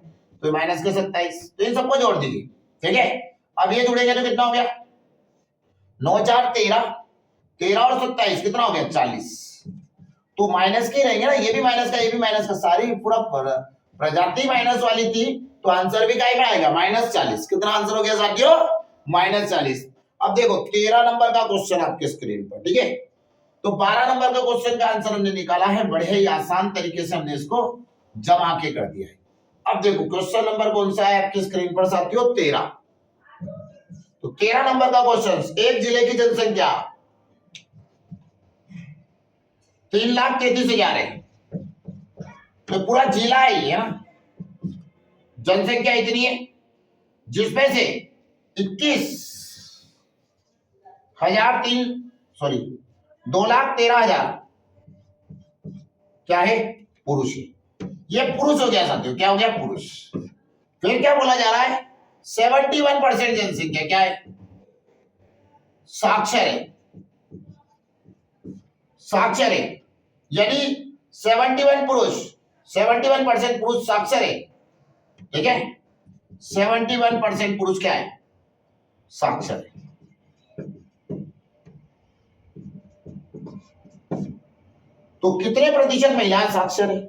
तो माइनस के 27, तो इन सबको जोड़ दीजिए, ठीक है। अब ये जुड़ेंगे तो कितना हो गया, 9 4 13, 13 और 27 कितना हो गया, 40, तो माइनस के रहेंगे ना, ये भी माइनस का, ये भी माइनस का, सारी पूरा प्रजाति माइनस वाली थी, तो आंसर भी क्या आएगा, -40। कितना आंसर हो गया साथियों, -40। अब देखो 13 नंबर का क्वेश्चन आपके स्क्रीन पर, ठीक है, तो 12 नंबर का क्वेश्चन का आंसर हमने निकाला है, बड़े ही आसान तरीके से हमने इसको जमा के कर दिया है। अब देखो क्वेश्चन नंबर कौन सा है आपकी स्क्रीन पर साथियों, 13। तो 13 नंबर का क्वेश्चन, एक जिले की जनसंख्या 3,33,000 है, तो पूरा जिला है ना, जनसंख्या इतनी है, जिसमें से 2,13,000 क्या है, पुरुष है, ये पुरुष हो गया साथियों, क्या हो गया, पुरुष। फिर क्या बोला जा रहा है, 71% जनसंख्या क्या है, साक्षर है, साक्षर है, यानी 71 पुरुष, 71% पुरुष साक्षर है, ठीक है, 71% पुरुष क्या है, साक्षर है। तो कितने प्रतिशत महिलाएं साक्षर है?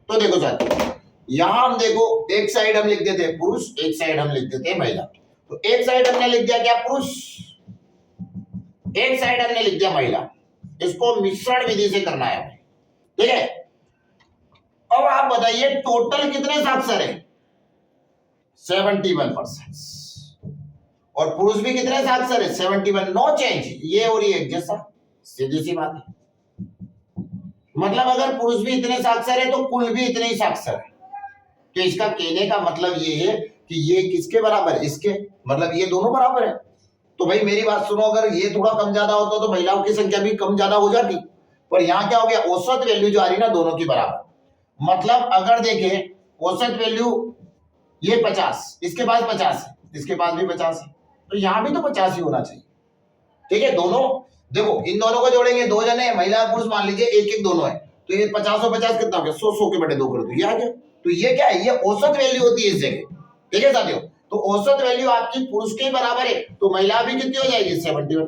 तो देखो साथियों, यहां हम देखो, एक साइड हम लिख देते हैं पुरुष, एक साइड हम लिख देते हैं महिला। तो एक साइड हमने लिख दिया क्या, पुरुष, एक साइड हमने लिख दिया महिला। इसको मिश्रण विधि से करना है हमें, ठीक है। अब आप बताइए टोटल कितने साक्षर है, 71%। और पुरुष भी कितने साक्षर है, 71, नो चेंज, ये और ये एक जैसा, सीधी सी बात है। मतलब अगर पुरुष भी इतने साक्षर है तो कुल भी इतने ही साक्षर है। तो इसका कहने का मतलब ये है कि ये किसके बराबर है, इसके, मतलब ये दोनों बराबर है। तो भाई मेरी बात सुनो, अगर ये थोड़ा कम ज्यादा होता तो महिलाओं की संख्या भी कम ज्यादा हो जाती, पर यहाँ क्या हो गया, औसत वैल्यू जो आ रही ना दोनों की बराबर। मतलब अगर देखें औसत वैल्यू ये 50, इसके पास 50 है, इसके पास भी 50 है, तो यहाँ भी तो 50 ही होना चाहिए, ठीक है। दोनों देखो, इन दोनों को जोड़ेंगे, दो जने महिला पुरुष मान लीजिए, एक एक दोनों है, तो ये 50 और 50 कितना हो गया, 100 के बटे 2 कर दो, ये आ गया। तो ये क्या है, ये औसत वैल्यू होती है इस जगह, ठीक है साथियों। तो औसत वैल्यू आपकी पुरुष के बराबर है, तो महिला भी कितनी हो जाएगी, 71।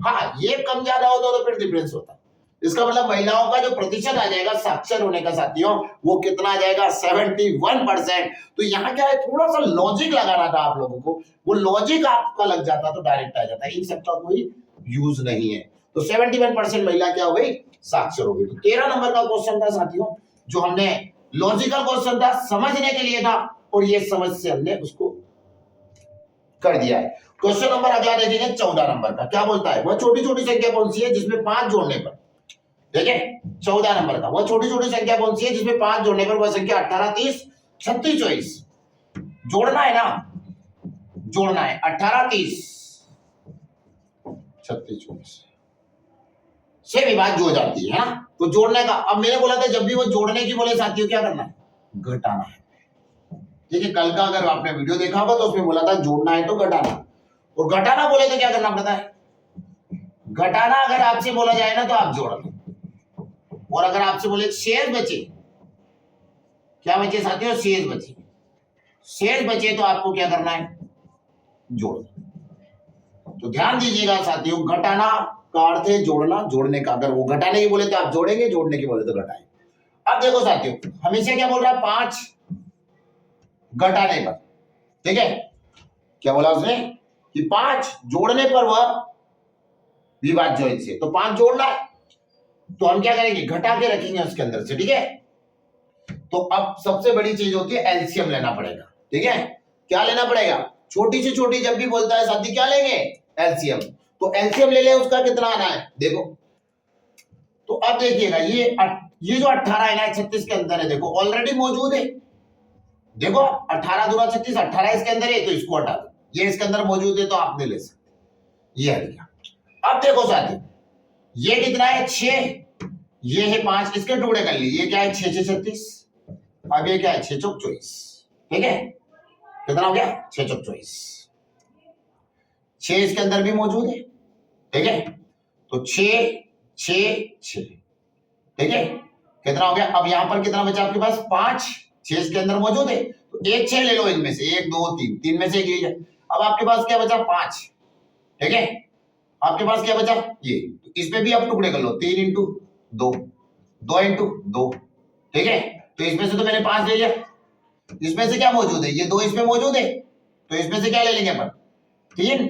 हाँ, ये कम ज्यादा होता तो फिर डिफरेंस होता। इसका मतलब महिलाओं का जो प्रतिशत आ जाएगा साक्षर होने का साथियों, वो कितना आ जाएगा, 71%। तो यहाँ क्या है, थोड़ा सा लॉजिक लगाना था आप लोगों को, वो लॉजिक आपका लग जाता तो डायरेक्ट आ जाता, इन सबका कोई यूज नहीं है। तो 71% महिला क्या हो गई, साक्षर हो गई। तो 13 नंबर का क्वेश्चन था साथियों, जो हमने लॉजिकल क्वेश्चन था, समझने के लिए था, और ये समझ से हमने उसको कर दिया है। क्वेश्चन नंबर अगला देखेंगे 14 नंबर का, क्या बोलता है, वह छोटी छोटी संख्या कौन सी है जिसमें 5 जोड़ने पर, देखिए 14 नंबर का, वह छोटी छोटी संख्या कौन सी है जिसमें 5 जोड़ने पर वह संख्या 18, 30, 36, 24 जोड़ना है ना, जोड़ना है 18, 30, 36, 24 से विभाज्य हो जाती है ना। तो जोड़ने का, अब मैंने बोला था जब भी वो जोड़ने की बोले साथियों क्या करना है, घटाना है, ठीक है। कल का अगर आपने वीडियो देखा होगा तो उसमें बोला था जोड़ना है तो घटाना, और घटाना बोले तो क्या करना पड़ता है, घटाना अगर आपसे बोला जाए ना तो आप जोड़ लो, और अगर आपसे बोले शेष बचे, क्या बचे साथियों, शेष बचे, शेष बचे तो आपको क्या करना है, जोड़। तो ध्यान दीजिएगा साथियों, घटाना का अर्थ है जोड़ना, जोड़ने का, अगर वो घटाने की बोले तो आप जोड़ेंगे, जोड़ने की बोले तो घटाएं। अब देखो साथियों, हमेशा क्या बोल रहा है, 5 घटाने पर, ठीक है, क्या बोला उसने कि 5 जोड़ने पर वह विभाज्य हो इनसे, तो 5 जोड़ना है, तो हम क्या करेंगे, घटा के रखेंगे उसके अंदर से, ठीक है। तो अब सबसे बड़ी चीज होती है एलसीएम लेना पड़ेगा, ठीक है। क्या लेना पड़ेगा, छोटी से छोटी जब भी बोलता है साथी क्या लेंगे, एलसीएम। तो एलसीएम ले ले, उसका कितना आना है देखो। तो अब देखिएगा, ये जो 18 है ना 36 के अंदर है, देखो ऑलरेडी मौजूद है, देखो 18 दूना 36, 18 इसके अंदर है, तो इसको हटा दो, ये इसके अंदर मौजूद है तो आप नहीं ले सकते, ये हट गया। अब देखो साथी, ये कितना है, 6, ये है 5, इसके टुकड़े कर लिए, ये क्या है 6 6 36, अब ये क्या है 6 चौक 24, ठीक है, कितना हो गया 6 चौक 24, 6 इसके अंदर भी मौजूद है, ठीक है। तो 6 6 6, ठीक है, कितना हो गया। अब यहां पर कितना बचा आपके पास, 5, 6 इसके अंदर मौजूद है, तो एक 6 ले लो इनमें से, 1 2 3, 3 में से एक लीजिए। अब आपके पास क्या बचा, 5, ठीक है। आपके पास क्या बचा, ये, तो इसमें भी आप टुकड़े कर लो, 3 इंटू 2, 2 इंटू 2, ठीक है। तो इसमें से तो मैंने 5 ले लिया, इसमें से क्या मौजूद है, ये 2 इसमें मौजूद है, तो इसमें से क्या ले लेंगे अपन, 3,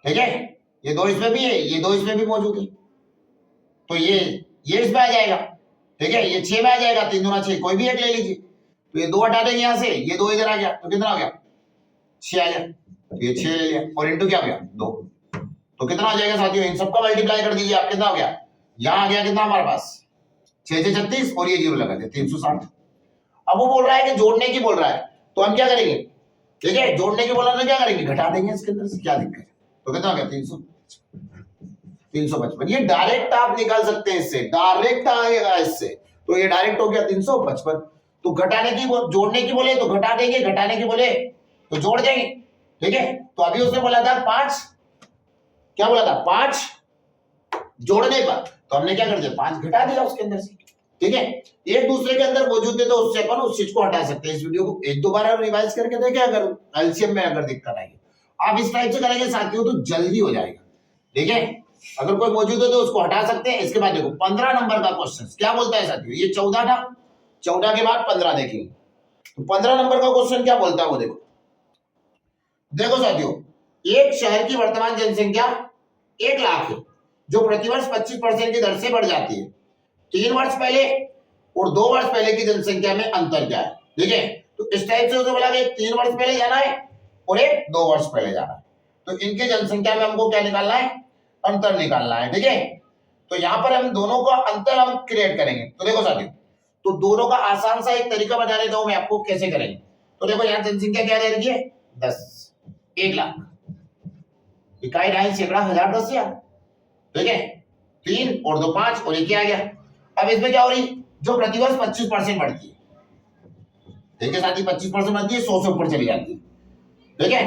ठीक है। ये 2 इसमें भी है, ये 2 इसमें भी मौजूद है, तो ये इसमें आ जाएगा, ठीक है। ये 6 में आ जाएगा, 3 दूना 6, कोई भी एक ले लीजिए। तो ये 2 हटा देंगे यहां से, ये 2 इधर आ गया, तो कितना हो गया 6 आ गया, तो ये 6 ले लिया, और इंटू क्या हो गया 2, तो कितना आ जाएगा साथियों, इन सबका मल्टीप्लाई कर दीजिए आप, कितना हो गया, यहां आ गया कितना हमारे पास 6 6 36, और ये 0 लगा दिया 360। अब वो बोल रहा है कि जोड़ने की बोल रहा है, तो हम क्या करेंगे, ठीक है, जोड़ने की बोल रहा है, क्या करेंगे, घटा देंगे इसके अंदर से, क्या दिक्कत है। तो कितना हो गया 355, ये डायरेक्ट आप निकाल सकते हैं इससे, डायरेक्ट आएगा इससे, तो ये डायरेक्ट हो गया 355। तो घटाने की जोड़ने की बोले तो घटा देंगे, घटाने की बोले तो जोड़ देंगे, ठीक है। तो अभी उसने बोला था 5, क्या बोला था 5 जोड़ने पर, तो हमने क्या कर दिया 5 घटा दिया उसके अंदर से, ठीक है, एक दूसरे के अंदर मौजूद है तो उससे अपन उस चीज को हटा सकते हैं। इस वीडियो को एक दो बार रिवाइज करके देखें, अगर एलसीएम में अगर दिक्कत आएगी आप इस टाइप से करेंगे साथियों तो जल्दी हो जाएगा। ठीक है, अगर कोई मौजूद है तो उसको हटा सकते हैं। इसके बाद देखो 15 नंबर का क्वेश्चन क्या बोलता है साथियों, ये 14 था, 14 के बाद 15 देखेंगे तो 15 नंबर का क्वेश्चन क्या बोलता है वो देखो। देखो साथियों, एक शहर की वर्तमान जनसंख्या 1 लाख है जो प्रतिवर्ष 25% की दर से बढ़ जाती है। 3 वर्ष पहले और 2 वर्ष पहले की जनसंख्या में अंतर क्या है। ठीक है, तो इस टाइप से उसे बोला कि 3 वर्ष पहले जाना है और एक 2 वर्ष पहले जाना है, तो इनके जनसंख्या में हमको क्या निकालना है, अंतर निकालना है। ठीक है, तो यहां पर हम दोनों का अंतर हम क्रिएट करेंगे। तो देखो साथियों, तो दोनों का आसान सा एक तरीका बता देता हूं मैं आपको कैसे करेंगे। तो देखो यहाँ जनसंख्या क्या दे रखी है 10, 1 लाख, इकाई ढाई सैकड़ा हजार 10,000। ठीक है, 3 और 2 5 और 1 आ गया। अब इसमें क्या हो रही, जो प्रतिवर्ष 25% बढ़ती है। ठीक है साथी, 25% बढ़ती है, 100 से ऊपर चली जाती है। ठीक है,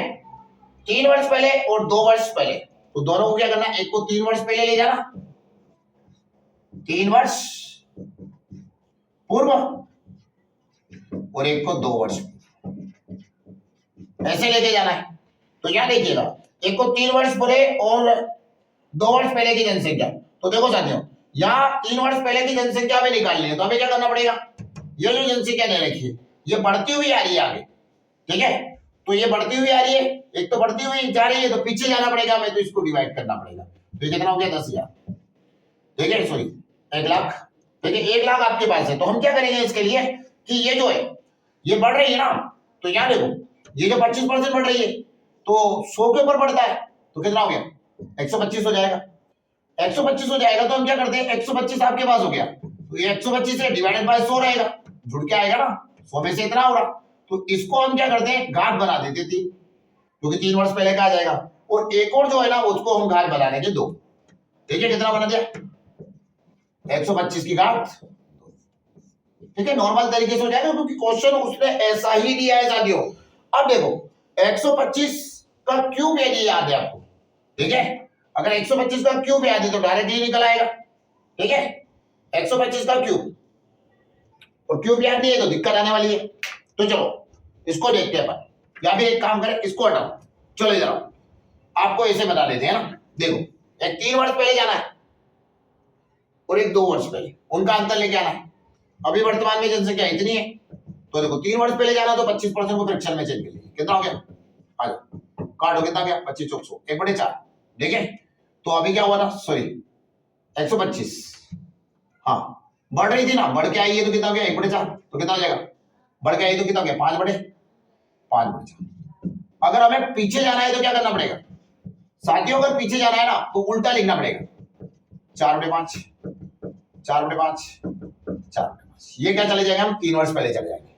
3 वर्ष पहले और 2 वर्ष पहले, तो दोनों को क्या करना, एक को 3 वर्ष पहले ले जाना, 3 वर्ष पूर्व, और एक को 2 वर्ष ऐसे लेके जाना है। तो क्या देखिएगा, एक को 3 वर्ष पहले और 2 वर्ष पहले की जनसंख्या। तो देखो साथियों, यहाँ 3 वर्ष पहले की जनसंख्या हमें निकालनी है, तो हमें क्या करना पड़ेगा, ये जो जनसंख्या दे रखी है ये बढ़ती हुई आ रही है आगे। ठीक है, तो ये बढ़ती हुई आ रही है, एक तो बढ़ती हुई जा रही है तो पीछे जाना पड़ेगा हमें, तो इसको डिवाइड करना पड़ेगा। तो कितना हो गया 10,000। ठीक है, सॉरी 1 लाख। ठीक है, 1 लाख आपके पास है, तो हम क्या करेंगे इसके लिए कि ये जो है ये बढ़ रही है ना, तो यहाँ देखो ये जो 25% बढ़ रही है तो 100 के ऊपर बढ़ता है, तो कितना हो गया 125 हो जाएगा। 125 हो जाएगा तो हम क्या करते हैं, 125 आपके पास हो गया तो ये 125 है डिवाइडेड बाय 100 रहेगा, जुड़ के आएगा ना, 100 में से इतना हो रहा, तो इसको हम क्या करते हैं घात बना देते थे, क्योंकि 3 वर्ष पहले का आ जाएगा, और एक और जो है ना उसको हम घात बना देंगे 2। ठीक है, कितना बना दिया 125 की घात। ठीक है, नॉर्मल तरीके से हो जाएगा क्योंकि क्वेश्चन उसने ऐसा ही दिया है साथियों। अब देखो 125 का क्यूब यदि याद है आपको, ठीक है, अगर 125 का क्यूब याद है तो डायरेक्टली निकल आएगा। ठीक है, 125 का क्यूब, और क्यूब याद नहीं है तो दिक्कत आने वाली है। तो चलो इसको देखते हैं अपन, या फिर एक काम करें इसको हटाओ, चलो इधर आओ, आपको ऐसे बता देते हैं ना। देखो एक 3 वर्ष पहले जाना है और एक 2 वर्ष पहले, उनका अंतर लेके आना है। अभी वर्तमान में जनसंख्या इतनी है, तो देखो 3 वर्ष पहले जाना तो 25% को फ्रैक्शन में चेंज कर लीजिए, कितना हो गया, आ जाओ काटो, कितना गया 25 चौक 100, 1/4। ठीक है, तो अभी क्या हुआ था, सॉरी 125, हाँ बढ़ रही थी ना, बढ़ के आई है तो कितना हो गया 1/4, तो कितना हो जाएगा, बढ़ के आई तो कितना हो गया 5/4। अगर हमें पीछे जाना है तो क्या करना पड़ेगा साथियों, अगर पीछे जाना है ना तो उल्टा लिखना पड़ेगा, 4/5, 4/5, 4/5, ये क्या चले जाएंगे हम 3 वर्ष पहले चले जाएंगे।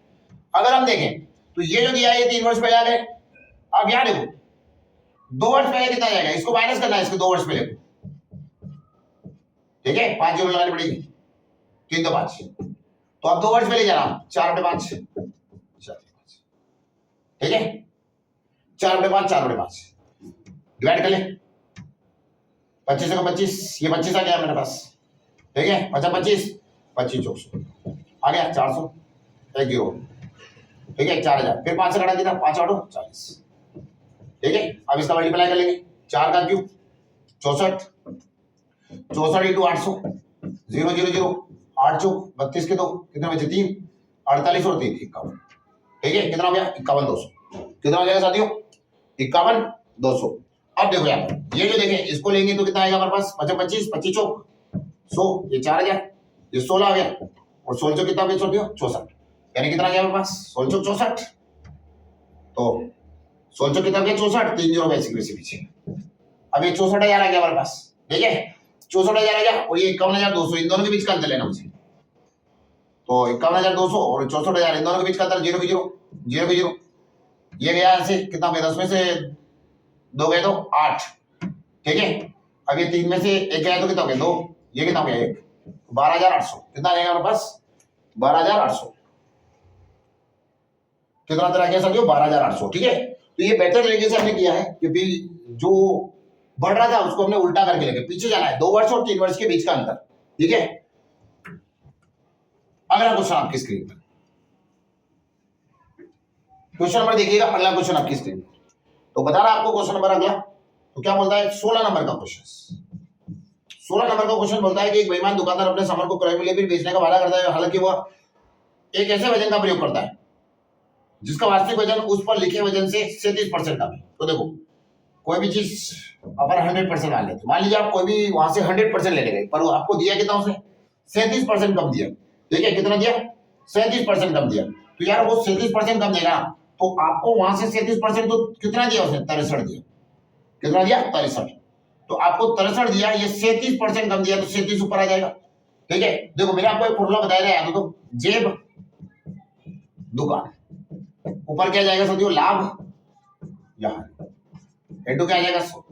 अगर हम देखें तो ये जो दिया है ये 3 वर्ष पहले आ गए। अब यहां देखो 2 वर्ष पहले कितना जाएगा, इसको माइनस करना है इसको 2 वर्ष पहले। ठीक है, 5 जीरो लगानी पड़ेगी, 3 2 5, तो अब 2 वर्ष पहले जाना 4/5, 4/5। ठीक है, 4/5, 4/5 डिवाइड कर ले, 25 को 25, ये 25 आ गया मेरे पास। ठीक है, 25 25 चौक 100 आ गया 400, 1 जीरो। ठीक है, 4000, फिर 5 से घटा देना, 5 8 40। ठीक है, अब इसका मल्टीप्लाई कर लेंगे, 4 का क्यूब 64, 64 इंटू 800, 0 0 0, 8 चौक 32 के 2, कितने बचे 3, 48 और 3 51। ठीक है, कितना हो गया 51 200, कितना हो जाएगा साथियों 51 200। अब देखो यहाँ पर ये जो देखें इसको लेंगे तो कितना आएगा हमारे पास, 25 25 चौक 100, ये 4000, ये 16 आ गया, और 16 चौक कितना हो गया 64, यानी कितना गया हमारे पास 16 चौक 64, तो 16 चौक कितना गया 64, 3 जीरो वैसे पीछे। अब ये 64,000 आ गया हमारे पास। ठीक है, 64,000 आ गया, और ये 51,200, इन दोनों के बीच का अंतर लेना मुझे, तो 51,200 और 64,000 इन दोनों के बीच का अंतर 0 की 0, 0 की 0, ये गया ऐसे, कितना गया 10 में से 2 गए तो 8। ठीक है, अब ये 3 में से 1 गया तो कितना हो गया 2, ये कितना हो गया 1, 12,800, कितना आएगा हमारे पास 12,800, कितना अंतर आ गया साथियों 12,800। ठीक है, तो ये बेहतर तरीके से हमने किया है क्योंकि जो बढ़ रहा था उसको हमने उल्टा करके लेके पीछे जाना है, 2 वर्ष और 3 वर्ष के बीच का अंतर। ठीक है, अगला क्वेश्चन आपकी स्क्रीन पर, क्वेश्चन नंबर देखिएगा, अगला क्वेश्चन आपकी स्क्रीन पर। तो बता रहा आपको क्वेश्चन नंबर अगला, तो क्या बोलता है 16 नंबर का क्वेश्चन। 16 नंबर का क्वेश्चन बोलता है कि एक बेईमान दुकानदार अपने सामान को क्रय मूल्य पर बेचने का वादा करता है, हालांकि वह एक ऐसे वजन का प्रयोग करता है जिसका वास्तविक वजन उस पर लिखे वजन से 37% कम है। तो देखो कोई भी चीज अपन 100% मान लेते, मान लीजिए आप कोई भी वहां से 100% ले गए, पर वो आपको दिया कितना, उसे 37% कम दिया। ठीक है, कितना दिया, 37% कम दिया। तो यार वो 37% कम देगा, तो आपको वहां से 37% तो कितना दिया उसने, 63 दिया। कितना दिया, 63। तो आपको 63 दिया, ये 37% कम दिया, तो 37 ऊपर आ जाएगा। ठीक है, देखो मैंने आपको एक फॉर्मूला बताया था, तो जेब दुकान, ऊपर क्या जाएगा साथियों, लाभ यहाँ इंटू क्या आ जाएगा 100।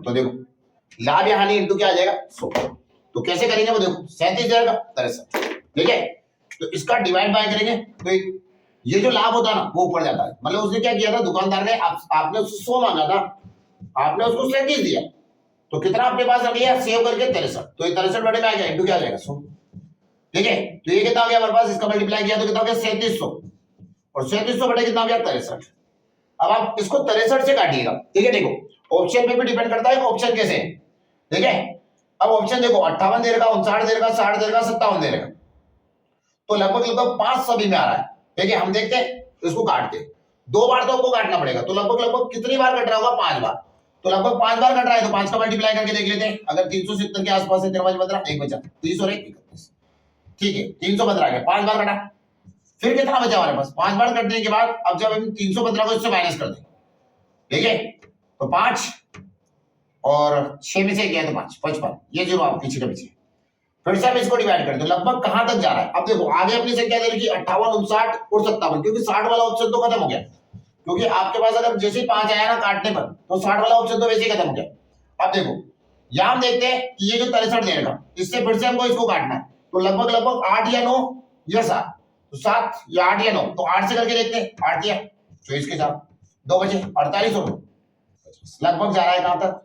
तो देखो लाभ या हानि इंटू क्या आ जाएगा 100। तो कैसे करेंगे वो देखो, 37 जाएगा 63। ठीक है, तो इसका डिवाइड बाय करेंगे, तो ये जो लाभ होता है ना वो ऊपर जाता है। मतलब उसने क्या किया था, दुकानदार ने आपने उससे 100 मांगा था, आपने उसको 37 दिया, तो कितना अपने पास रख लिया, सेव करके 63। तो ये 63 बड़े में आ गया, इंटू क्या आ जाएगा 100। ठीक है, तो ये कितना हो गया हमारे पास, इसका मल्टीप्लाई किया तो कितना हो गया 3700, और 3700 बटे कितना हो गया 63। अब आप इसको 63 से काटिएगा। ठीक है, देखो ऑप्शन पे भी डिपेंड करता है ऑप्शन कैसे है। ठीक है, अब ऑप्शन देखो 58 दे रखा, 59 दे रखा, 60 दे रखा, 57 दे रखा, तो लगभग 5 सभी में आ रहा है। ठीक है, हम देखते हैं इसको काट के, 2 बार तो आपको काटना पड़ेगा, तो लगभग कितनी बार कट रहा होगा, 5 बार। तो लगभग 5 बार कट रहा है, तो 5 का मल्टीप्लाई करके देख लेते हैं। अगर 370 के आसपास है, 3 एक बचा 30 और 1 31। ठीक है, 315 आ गया, 5 बार कटा, फिर कितना बचा हमारे पास, 5 बार कटने के बाद अब जब हम 315 को इससे माइनस कर दें, ठीक है, तो 5 और 6 में से गया तो 5 55, ये जीरो आप पीछे का पीछे। फिर से हम इसको डिवाइड कर दो, लगभग कहां तक जा रहा है। अब देखो आगे अपनी संख्या दे रखी 58 59 और 57, क्योंकि 60 वाला ऑप्शन तो खत्म हो गया, क्योंकि आपके पास अगर जैसे ही 5 आया ना काटने पर, तो 60 वाला ऑप्शन तो वैसे ही खत्म हो गया। अब देखो यहां हम देखते हैं कि ये जो 63 दे रखा, इससे फिर से हमको इसको काटना है, तो लगभग 8 या 9 या 7, तो 7 या 8 या 9, तो 8 से करके देखते हैं, 8 या 24 के साथ 2 बचे 48 और 9, लगभग जा रहा है कहां तक,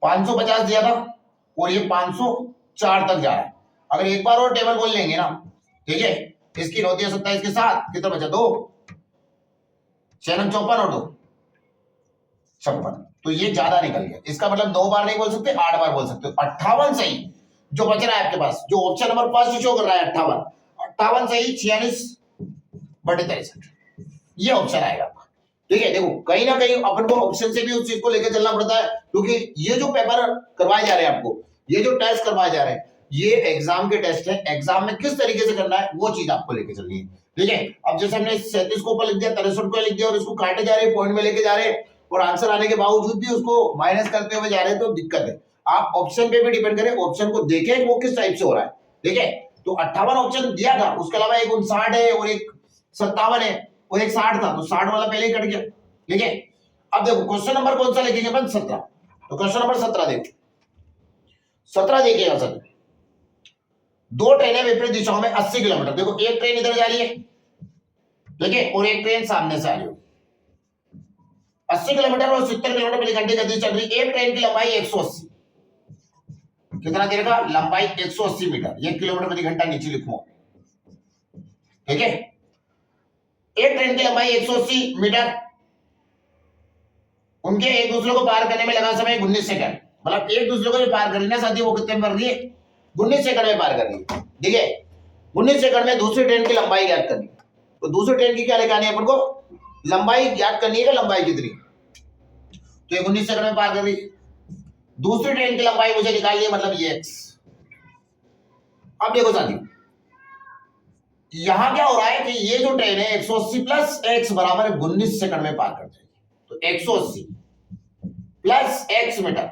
550 दिया था और ये 504 तक जा रहा है। अगर एक बार और टेबल खोल लेंगे ना, ठीक है, इसकी 9 दिया 27 के साथ कितना बचा, 2 6 54 और 2 56, तो ये ज्यादा निकल गया। इसका मतलब 9 बार नहीं बोल सकते, 8 बार बोल सकते हो। 58 सही जो बच रहा है आपके पास, जो ऑप्शन नंबर फर्स्ट शो कर रहा है 58 सही 46/63, ये ऑप्शन आएगा। ठीक है, देखो कहीं ना कहीं अपन को ऑप्शन से भी उस चीज को लेकर चलना पड़ता है, क्योंकि ये जो पेपर करवाए जा रहे हैं आपको, ये जो टेस्ट करवाए जा रहे हैं, ये एग्जाम के टेस्ट है। एग्जाम में किस तरीके से करना है वो चीज आपको लेके चलनी है। ठीक है, अब जैसे हमने 37 को ऊपर लिख दिया, 63 को लिख दिया और इसको काटे जा रहे हैं, पॉइंट में लेके जा रहे हैं, और आंसर आने के बावजूद भी उसको माइनस करते हुए जा रहे हैं, तो दिक्कत है। आप ऑप्शन पे भी डिपेंड करें, ऑप्शन को देखें वो किस टाइप से हो रहा है। ठीक है, तो 58 ऑप्शन दिया था, उसके अलावा एक 59 है और एक 57 है और एक 60 था, तो 60 वाला पहले ही कट गया। ठीक है, अब देखो क्वेश्चन नंबर कौन सा लिखेंगे अपन, 17। तो क्वेश्चन नंबर 17 देखो, 17 देखिएगा सर, 2 ट्रेनें विपरीत दिशाओं में 80 किलोमीटर, देखो एक ट्रेन इधर जा रही है, ठीक है, और एक ट्रेन सामने से आ रही है, 80 किलोमीटर और 70 किलोमीटर प्रति घंटे गति चल रही है। एक ट्रेन की लंबाई 180, कितना देर का, लंबाई 180 मीटर, ये किलोमीटर प्रति घंटा नीचे लिखूंगा। ठीक है, एक ट्रेन की लंबाई 180 मीटर, उनके एक दूसरे को पार करने में लगा समय 19 सेकंड, मतलब एक दूसरे को जो पार कर रही है साथी, वो कितने में कर रही है, 19 सेकंड में पार कर रही है। ठीक है, 19 सेकंड में दूसरी ट्रेन की लंबाई ज्ञात करनी, तो दूसरी ट्रेन की क्या निकालनी है अपन को, लंबाई ज्ञात करनी है, लंबाई कितनी, तो ये 19 सेकंड में पार कर रही है। दूसरी ट्रेन की लंबाई मुझे निकालनी है, मतलब ये x। अब देखो साथी, यहां क्या हो रहा है कि ये जो ट्रेन है 180 प्लस x बराबर 19 सेकंड में पार कर जाएगी, तो 180 प्लस x मीटर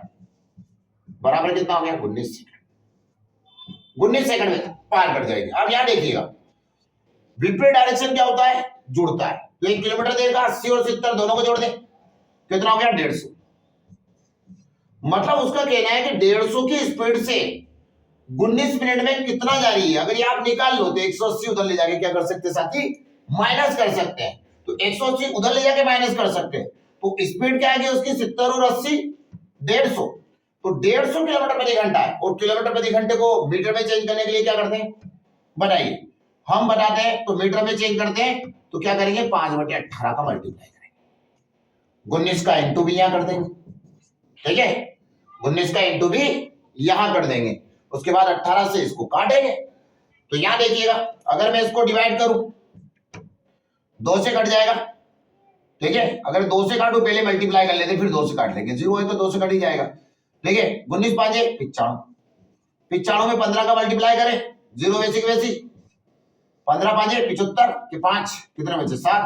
बराबर कितना हो गया, 19 सेकंड। 19 सेकंड में पार कर जाएगी। अब यहां देखिएगा विपरीत डायरेक्शन क्या होता है, जुड़ता है, तो 1 किलोमीटर देगा 80 और 70 दोनों को जोड़ दे, कितना हो गया 150। मतलब उसका कहना है कि 150 की स्पीड से 19 मिनट में कितना जा रही है। अगर ये आप निकाल लो तो 180 उधर ले जाके क्या कर सकते हैं साथी, माइनस कर सकते हैं, तो 180 उधर ले जाके माइनस कर सकते हैं, तो स्पीड क्या है उसकी 70 और 80 150, तो 150 किलोमीटर प्रति घंटा है, और किलोमीटर प्रति घंटे को मीटर में चेंज करने के लिए क्या करते हैं बनाइए। हम बताते हैं तो मीटर में चेंज करते हैं तो क्या करेंगे 5/18 का मल्टीप्लाई करेंगे। 19 का इंटू भी यहां कर देंगे, ठीक है, 19 का इंटू भी यहां कर देंगे। उसके बाद 18 से इसको काटेंगे। तो यहां देखिएगा अगर मैं इसको डिवाइड करूं 2 से कट जाएगा, ठीक है, अगर 2 से काटू पहले मल्टीप्लाई कर लेते फिर 2 से काट लेंगे, 0 है तो 2 से कट ही जाएगा, ठीक है। 19 5 95, 95 में 15 का मल्टीप्लाई करें, 0 वैसी की वैसी, 15 5 75 के 5 कितने बचे 7,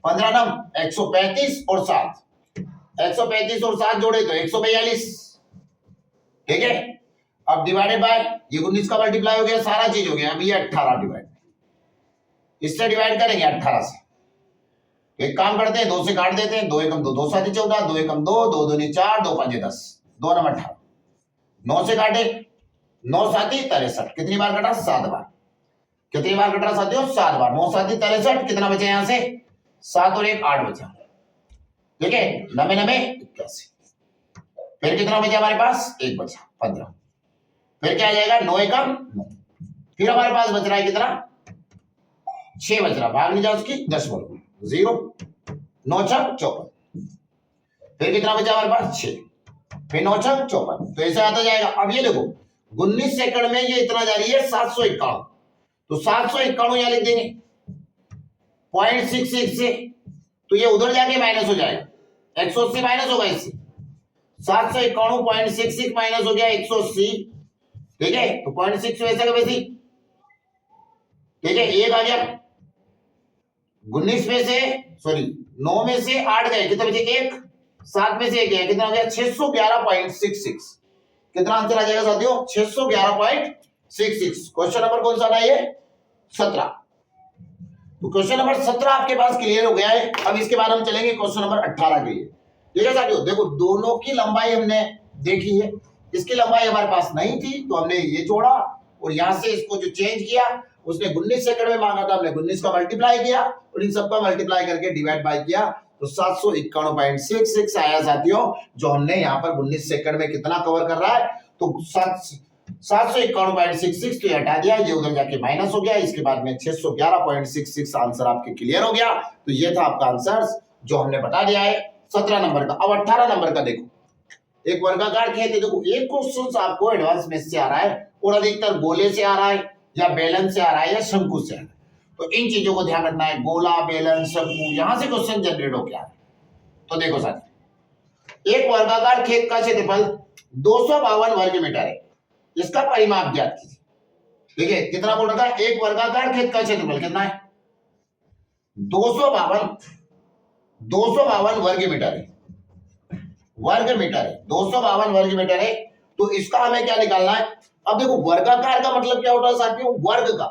15 नम 135 और 7, 135 और 7 जोड़े तो 142, ठीक है। अब डिवाइडेड बाय ये 19 का मल्टीप्लाई हो गया, सारा चीज हो गया। अब ये 18 डिवाइड, इससे डिवाइड करेंगे 18 से। एक काम करते हैं 2 से काट देते हैं, 2 एकम 2, 2 7 14, 2 एकम 2, 2 दूनी 4, 2 5 10, 2 नम 18, 9 से काटे 9 7 63, कितनी बार कटा 7 बार, कितनी बार कट रहा साथियों 7 बार, 9 7 63, कितना बचे यहां से 7 और 1 8 बचा, ठीक है, 9 9 81, फिर कितना बचा हमारे पास 1 बचा 15, फिर क्या आ जाएगा 9 एकम 9, फिर हमारे पास बच रहा है कितना 6 बच रहा, भाग नहीं जा उसकी 10 बोलो 0, 9 6 54, फिर कितना बचा हमारे पास 6, फिर 9 6 54, तो ऐसे आता जाएगा। अब ये देखो 19 सेकंड में ये इतना जा रही है 751, तो 751 यहां लिख देंगे 0.66 से, तो ये उधर जाके माइनस हो जाएगा, 180 माइनस होगा इससे, 751.66 माइनस हो गया 180, ठीक है, तो 0.6 वैसे का वैसी, ठीक है, एक आ गया 19 में से सॉरी 9 में से 8 गए, कितने बचे 1, 7 में से 1 गया, कितना हो गया 611.66, कितना आंसर आ जाएगा साथियों 611.66। क्वेश्चन नंबर कौन सा था ये 17। तो क्वेश्चन नंबर 17 आपके पास क्लियर हो गया है। अब इसके बाद हम चलेंगे क्वेश्चन नंबर 18 के लिए, ठीक है साथियों। देखो दोनों की लंबाई हमने देखी है, इसकी लंबाई हमारे पास नहीं थी तो हमने ये जोड़ा और यहां से इसको जो चेंज किया उसने 19 सेकंड में मांगा था, हमने 19 का मल्टीप्लाई किया और इन सबका मल्टीप्लाई करके डिवाइड बाय किया तो 751.66 आया साथियों, जो हमने यहाँ पर 19 सेकंड में कितना कवर कर रहा है, तो 751.66 तो हटा दिया, ये उधर जाके माइनस हो गया, इसके बाद में 611.66 आंसर आपके क्लियर हो गया। तो ये था आपका आंसर जो हमने बता दिया है 17 नंबर का। अब 18 नंबर का देखो, एक वर्गाकार खेत है, देखो एक क्वेश्चन आपको एडवांस में से आ रहा है और अधिकतर गोले से आ रहा है या बेलन से आ रहा है या शंकु से आ रहा है, तो इन चीजों को ध्यान रखना है, गोला बेलन शंकु, यहां से क्वेश्चन जनरेट हो गया। तो देखो साथी एक वर्गाकार खेत का क्षेत्रफल 252 वर्ग मीटर है, इसका परिमाप ज्ञात कीजिए, ठीक है, कितना बोल रहा था, एक वर्गाकार खेत का क्षेत्रफल कितना है 252 वर्ग मीटर है, वर्ग मीटर है 252 वर्ग मीटर है, तो इसका हमें क्या निकालना है। अब देखो वर्गाकार का मतलब क्या होता है साथियों वर्ग का,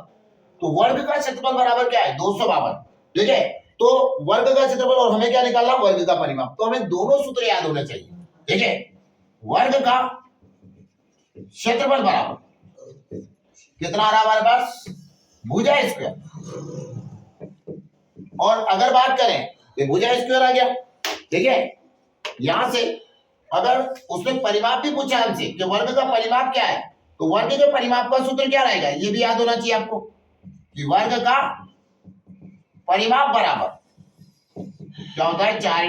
तो वर्ग का क्षेत्रफल बराबर क्या है 252, ठीक है, तो वर्ग का क्षेत्रफल और हमें क्या निकालना वर्ग का परिमाप, तो हमें दोनों सूत्र याद होने चाहिए, ठीक है, वर्ग का क्षेत्रफल बराबर कितना आ रहा है हमारे पास भुजा स्क्वायर, और अगर बात करें तो भुजा स्क्वायर आ गया, ठीक है, यहां से अगर उसने परिमाप भी पूछा हमसे कि वर्ग का परिमाप क्या है, तो वर्ग के परिमाप का सूत्र क्या रहेगा, ये भी याद होना चाहिए आपको कि वर्ग का परिमाप बराबर क्या होता है 4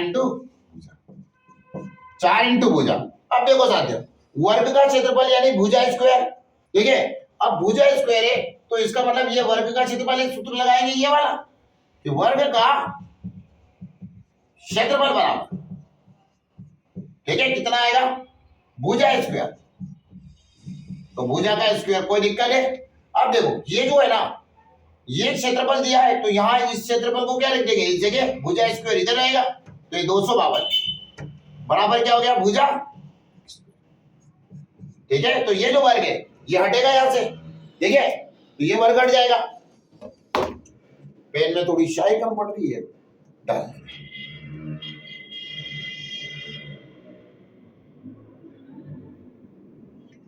इंटू भुजा। अब देखो साथियों वर्ग का क्षेत्रफल यानी भुजा स्क्वायर, ठीक है, अब भुजा स्क्वायर है तो इसका मतलब ये वर्ग का क्षेत्रफल, एक सूत्र लगाएंगे ये वाला कि वर्ग का क्षेत्रफल बराबर, ठीक है, कितना आएगा भुजा स्क्वायर, तो भुजा का स्क्वायर, कोई दिक्कत है। अब देखो ये जो है ना ये क्षेत्रफल दिया है तो यहां इस क्षेत्रफल को क्या लिख देंगे, इस जगह भुजा स्क्वायर इधर रहेगा, तो ये 252 बराबर क्या हो गया भुजा, ठीक है, तो ये जो वर्ग है ये हटेगा यहां से, ठीक है, तो ये वर्ग हट जाएगा। पेन में थोड़ी शाई कम पड़ रही है, डाल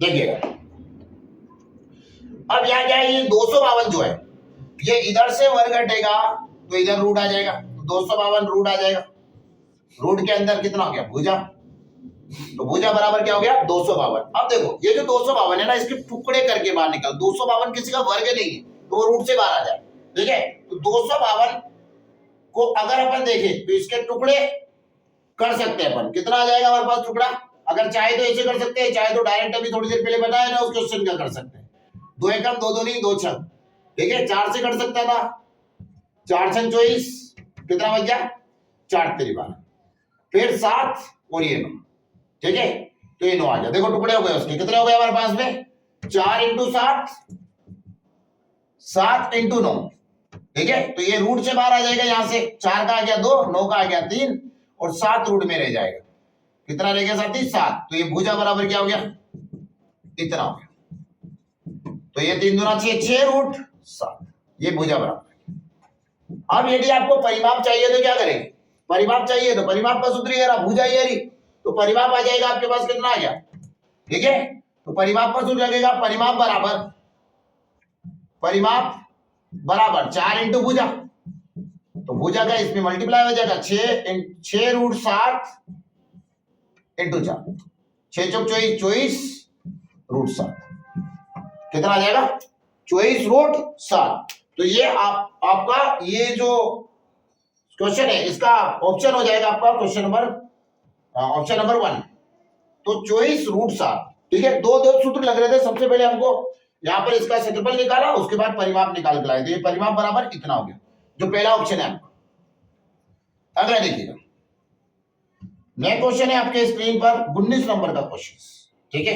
देखिएगा। अब यहां क्या है ये 252 जो है ये इधर से वर्ग हटेगा तो इधर रूट आ जाएगा, 252 रूट आ जाएगा, रूट के अंदर कितना हो गया भुजा, तो भुजा बराबर क्या हो गया 252। अब देखो ये जो 252 है ना इसके टुकड़े करके बाहर निकल, 252 किसी का वर्ग नहीं है, तो रूट से बाहर आ जाए। ठीक है, तो 252 को अगर अपन देखें तो इसके टुकड़े कर सकते हैं अपन, कितना आ जाएगा हमारे पास टुकड़ा, अगर चाहे तो ऐसे कर सकते हैं, चाहे तो डायरेक्ट अभी थोड़ी देर पहले बताया ना उस क्वेश्चन का कर सकते हैं। 2 एकम 2 दूनी 2 छक, ठीक है, 4 से कर सकता था, 4 छक 24, कितना बच गया 4 तेरी 12, फिर 7 और ये 9, ठीक है, तो ये 9 आ गया। देखो टुकड़े हो गए उसके, कितने हो गए हमारे पास में 4 इंटू 7, 7 इंटू 9, ठीक है, तो ये रूट से बाहर आ जाएगा, यहां से 4 का आ गया 2, 9 का आ गया 3 और 7 रूट में रह जाएगा, कितना रह गया साथी 7, तो ये भुजा बराबर क्या हो गया इतना हो गया, तो ये 3 दूना 6, 6 रूट 7, ये भुजा बराबर। अब यदि आपको परिमाप चाहिए तो क्या करेंगे, परिमाप चाहिए तो परिमाप का सूत्र ये रहा, भुजा ये रही, तो परिमाप आ जाएगा आपके पास कितना आ गया, ठीक है, तो परिमाप का सूत्र लगेगा परिमाप बराबर 4 इंटू भुजा, तो भुजा का इसमें मल्टीप्लाई हो जाएगा 6 रूट 7 इंटू 4, 6 चौक 24, 24 रूट 7, कितना आ जाएगा 24 रूट 7। तो ये आपका ये जो क्वेश्चन है इसका ऑप्शन हो जाएगा आपका क्वेश्चन नंबर ऑप्शन नंबर 1, तो 24 रूट 7, ठीक है। दो सूत्र लग रहे थे, सबसे पहले हमको यहां पर इसका क्षेत्रफल निकाला, उसके बाद परिमाप निकाल के लाए, तो ये परिमाप बराबर इतना हो गया, जो पहला ऑप्शन है आपका। अगला देखिएगा, नेक्स्ट क्वेश्चन है आपके स्क्रीन पर 19 नंबर का क्वेश्चन, ठीक है,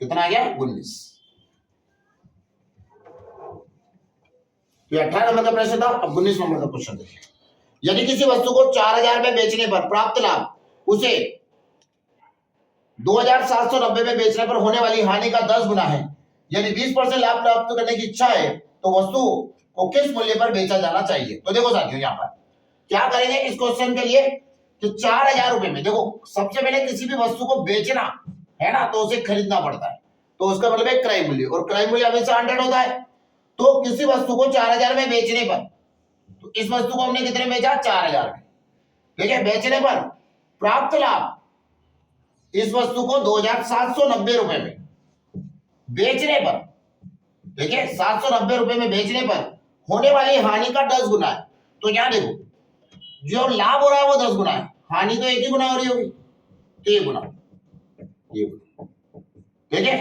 कितना आ गया 19, ये 18 नंबर का प्रश्न था, अब 19 नंबर का क्वेश्चन देखिए। यदि किसी वस्तु को 4000 में बेचने पर प्राप्त लाभ उसे 2790 में बेचने पर होने वाली हानि का 10 गुना है, यदि 20% लाभ प्राप्त करने की इच्छा है तो वस्तु को किस मूल्य पर बेचा जाना चाहिए। तो देखो साथियों यहाँ पर क्या करेंगे इस क्वेश्चन के लिए कि 4000 रुपए में, देखो सबसे पहले किसी भी वस्तु को बेचना है ना तो उसे खरीदना पड़ता है, तो उसका मतलब है क्रय मूल्य, और क्रय मूल्य हमेशा 100 होता है। तो किसी वस्तु को 4000 में बेचने पर, तो इस वस्तु को हमने कितने में बेचा 4000 में, ठीक है, बेचने पर प्राप्त लाभ इस वस्तु को 2790 रुपए में बेचने पर, ठीक है, 790 रुपए में बेचने पर होने वाली हानि का 10 गुना है। तो यहां देखो जो लाभ हो रहा है वो 10 गुना है, हानि तो एक ही गुना हो रही होगी, तो ये गुना, ठीक है।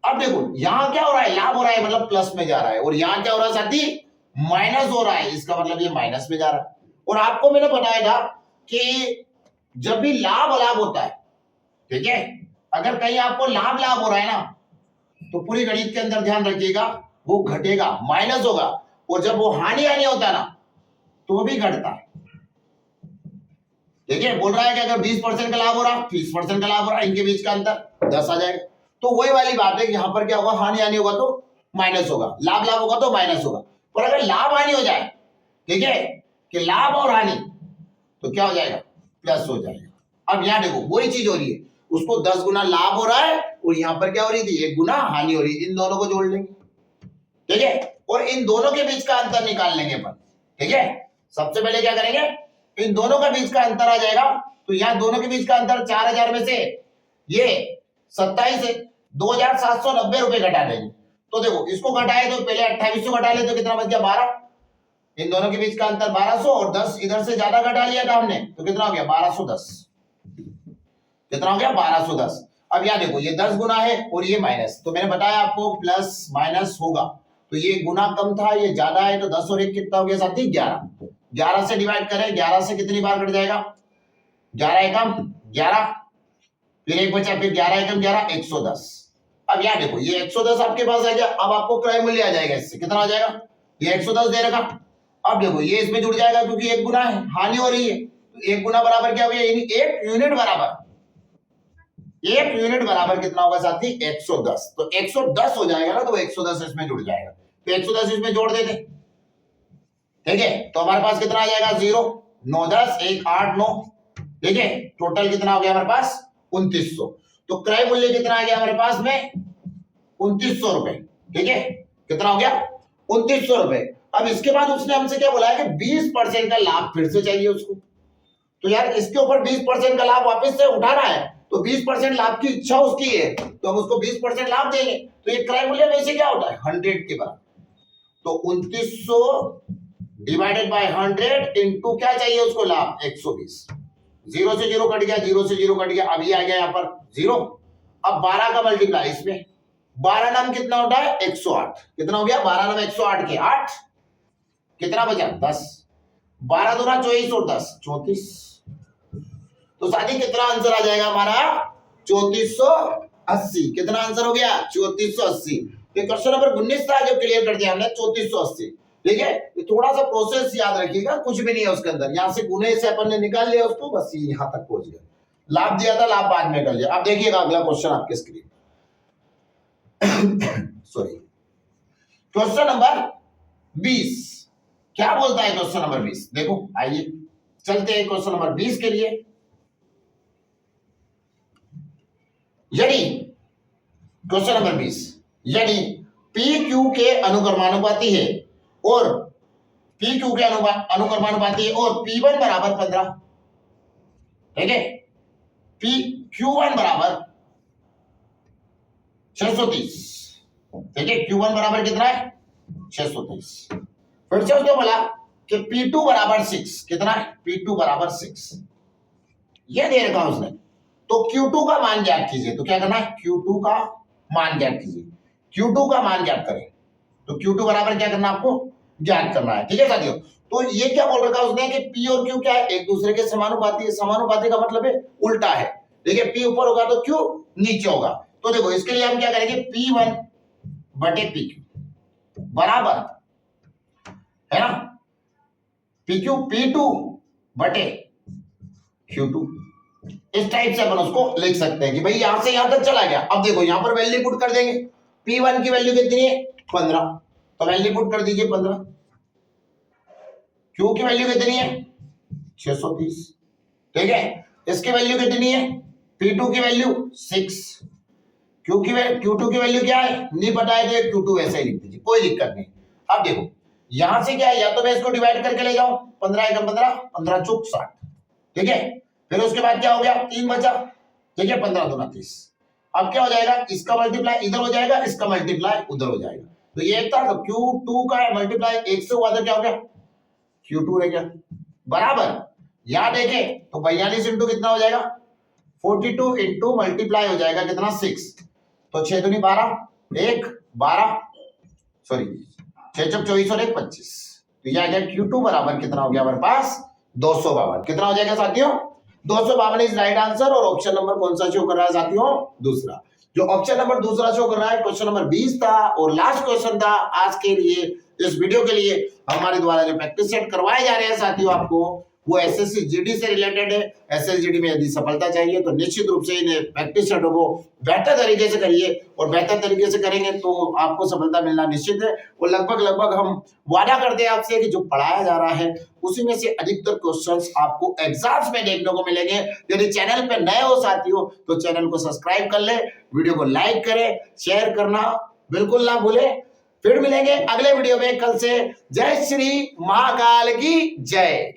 अब देखो यहां क्या हो रहा है, लाभ हो रहा है मतलब प्लस में जा रहा है, और यहां क्या हो रहा है साथी माइनस हो रहा है, इसका मतलब ये माइनस में जा रहा है। और आपको मैंने बताया था कि जब भी लाभ होता है, ठीक है, अगर कहीं आपको लाभ हो रहा है ना तो पूरी गणित के अंदर ध्यान रखिएगा वो घटेगा, माइनस होगा, और जब वो हानि होता है ना तो भी घटता है, ठीक है। बोल रहा है कि अगर 20% का लाभ हो रहा, 30% का लाभ हो रहा, इनके बीच का अंतर 10 आ जाएगा। तो वही वाली बात है कि यहाँ पर क्या होगा, हानि होगा तो माइनस होगा, लाभ होगा तो माइनस होगा। और अगर लाभ हानि हो जाए, ठीक है, कि लाभ और हानि, तो क्या हो जाएगा प्लस हो जाएगा। अब यहाँ देखो वही चीज हो रही है, उसको 10 गुना लाभ हो रहा है और यहाँ पर क्या हो रही थी 1 गुना हानि हो रही है, इन दोनों को जोड़ लेंगे, ठीक है, और इन दोनों के बीच का अंतर निकाल लेंगे अपन, ठीक है। सबसे पहले क्या करेंगे, इन दोनों का बीच का अंतर आ जाएगा, तो यहाँ दोनों के बीच का अंतर 4000 में से ये 27 है, 2790 रुपए घटा देंगे। तो देखो इसको घटाए तो पहले 2800 घटा ले तो कितना बच गया 12, इन दोनों के बीच का अंतर 1200, और 10 इधर से ज्यादा घटा लिया था हमने, तो कितना हो गया 1210, कितना हो गया 1210। अब यहाँ देखो ये 10 गुना है और ये माइनस, तो मैंने बताया आपको प्लस माइनस होगा, तो ये गुना कम था ये ज्यादा है, तो 10 और 1 कितना हो गया साथी 11, 11 से डिवाइड करें, 11 से कितनी बार कट जाएगा 11 एकम 11, फिर एक बचा, फिर 11 एकम 11 110। अब यहाँ देखो ये 110 आपके पास आ गया, अब आपको क्रय मूल्य आ जाएगा, इससे कितना आ जाएगा ये 110 दे रखा। अब देखो ये इसमें जुड़ जाएगा क्योंकि 1 गुना है, हानि हो रही है, तो 1 गुना बराबर क्या हो गया, यानी 1 यूनिट बराबर, 1 यूनिट बराबर कितना होगा साथी 110, तो 110 हो जाएगा ना, तो 110 इसमें जुड़ जाएगा, तो 110 इसमें जोड़ देते, ठीक है। तो हमारे पास कितना आ जाएगा 0 9 10 1 8 9, ठीक है, टोटल कितना हो गया हमारे पास 2900। तो क्रय मूल्य कितना आ गया हमारे पास में 2900 रुपए, ठीक है, कितना हो गया 2900 रुपए। अब इसके बाद उसने हमसे क्या बोला है कि 20% का लाभ फिर से चाहिए उसको, तो यार इसके ऊपर 20% का लाभ वापस से उठाना है, तो 20% लाभ की इच्छा उसकी है, तो हम उसको 20% लाभ देंगे, तो ये क्रय मूल्य में से क्या होता है 100 के बराबर, तो 2900 डिवाइडेड बाय 100 इंटू क्या चाहिए उसको लाभ 120। 0 से 0 कट गया, 0 से 0 कट गया, अब ये आ गया यहाँ पर 0। अब 12 का मल्टीप्लाई इसमें, 12 नाम कितना होता है 108, कितना हो गया 12 नाम 108 के 8, कितना बचा 10, 12 दूना 24 और 10 34। तो साथी कितना आंसर आ जाएगा हमारा 3480। कितना आंसर हो गया 3480। तो क्वेश्चन नंबर 19 था जो क्लियर कर दिया हमने 3480। ठीक है, ये थोड़ा सा प्रोसेस याद रखिएगा, कुछ भी नहीं है उसके अंदर, यहां से गुने से अपन ने निकाल लिया उसको, बस ये यहां तक पहुंच गया। लाभ दिया था, लाभ बाद में कर लिया। अब देखिएगा अगला क्वेश्चन आपके स्क्रीन सॉरी, क्वेश्चन नंबर 20 क्या बोलता है? क्वेश्चन नंबर 20 देखो, आइए चलते हैं क्वेश्चन नंबर 20 के लिए। यदि क्वेश्चन नंबर 20 यदि पी क्यू के अनुक्रमानुपाती है और पी क्यू के अनुक्रमानुपाती है और P1 बराबर 15, ठीक है, पी Q1 बराबर 630, ठीक है, Q1 बराबर कितना है 630। फिर से उसने बोला कि P2 बराबर 6, कितना है P2 बराबर 6, ये दे रखा उसने। तो Q2 का मान ज्ञात कीजिए। तो क्या करना है Q2 का मान ज्ञात कीजिए, Q2 का मान ज्ञात करें। तो Q2 बराबर क्या करना आपको ज्ञात करना है। ठीक है साथियों, तो ये क्या बोल रखा है उसने कि P और Q क्या है एक दूसरे के समानुपाती है। समानुपाती का मतलब है उल्टा है। देखिए P ऊपर होगा तो Q नीचे होगा। तो देखो इसके लिए हम क्या करेंगे P1 बटे PQ बराबर है ना PQ P2 बटे Q2। इस टाइप से अपन उसको लिख सकते हैं कि भाई यहां से यहां तक चला गया। अब देखो यहां पर वैल्यू पुट कर देंगे। P1 की वैल्यू कितनी है 15, तो वैल्यू पुट कर दीजिए 15। Q की वैल्यू कितनी है 630, ठीक है, इसकी वैल्यू कितनी है P2 की वैल्यू 6, Q2 की वैल्यू क्या है नहीं बताए थे, Q2 ऐसे ही लिख दीजिए, कोई दिक्कत नहीं। अब देखो यहां से क्या है, या तो मैं इसको डिवाइड करके ले जाऊं, 15 एकम 15, 15 चौक 60, ठीक है, फिर उसके बाद क्या हो गया 3 बचा, ठीक है, 15 दूना 30। अब क्या हो जाएगा इसका मल्टीप्लाई इधर हो जाएगा, इसका मल्टीप्लाई उधर हो जाएगा। तो ये एक था, तो Q2 का मल्टीप्लाई 1 से हुआ तो क्या हो गया Q2 रह गया बराबर। यहां देखें तो 42 इंटू कितना हो जाएगा 42 इंटू मल्टीप्लाई हो जाएगा कितना 6, तो 6 दूनी 12, 1 12 सॉरी 6 चौक 24 और 1 25। तो ये आ गया Q2 बराबर कितना हो गया हमारे पास 252। कितना हो जाएगा साथियों 252 इज राइट आंसर। और ऑप्शन नंबर कौन सा शो कर रहा है साथियों दूसरा। जो ऑप्शन नंबर दूसरा शो कर रहा है क्वेश्चन नंबर 20 था और लास्ट क्वेश्चन था आज के लिए। इस वीडियो के लिए हमारे द्वारा जो प्रैक्टिस सेट करवाए जा रहे हैं साथियों आपको वो एसएससी जीडी से रिलेटेड है। एसएससी जीडी में यदि सफलता चाहिए तो निश्चित रूप से इन्हें प्रैक्टिस सेटों को बेहतर तरीके से करिए और बेहतर तरीके से करेंगे तो आपको सफलता मिलना निश्चित है। और लगभग हम वादा करते हैं आपसे कि जो पढ़ाया जा रहा है उसी में से अधिकतर क्वेश्चंस आपको एग्जाम्स में देखने को मिलेंगे। यदि चैनल पे नए हो साथियों तो चैनल को सब्सक्राइब कर ले, वीडियो को लाइक करें, शेयर करना बिल्कुल ना भूले। फिर मिलेंगे अगले वीडियो में कल से। जय श्री महाकाल की जय।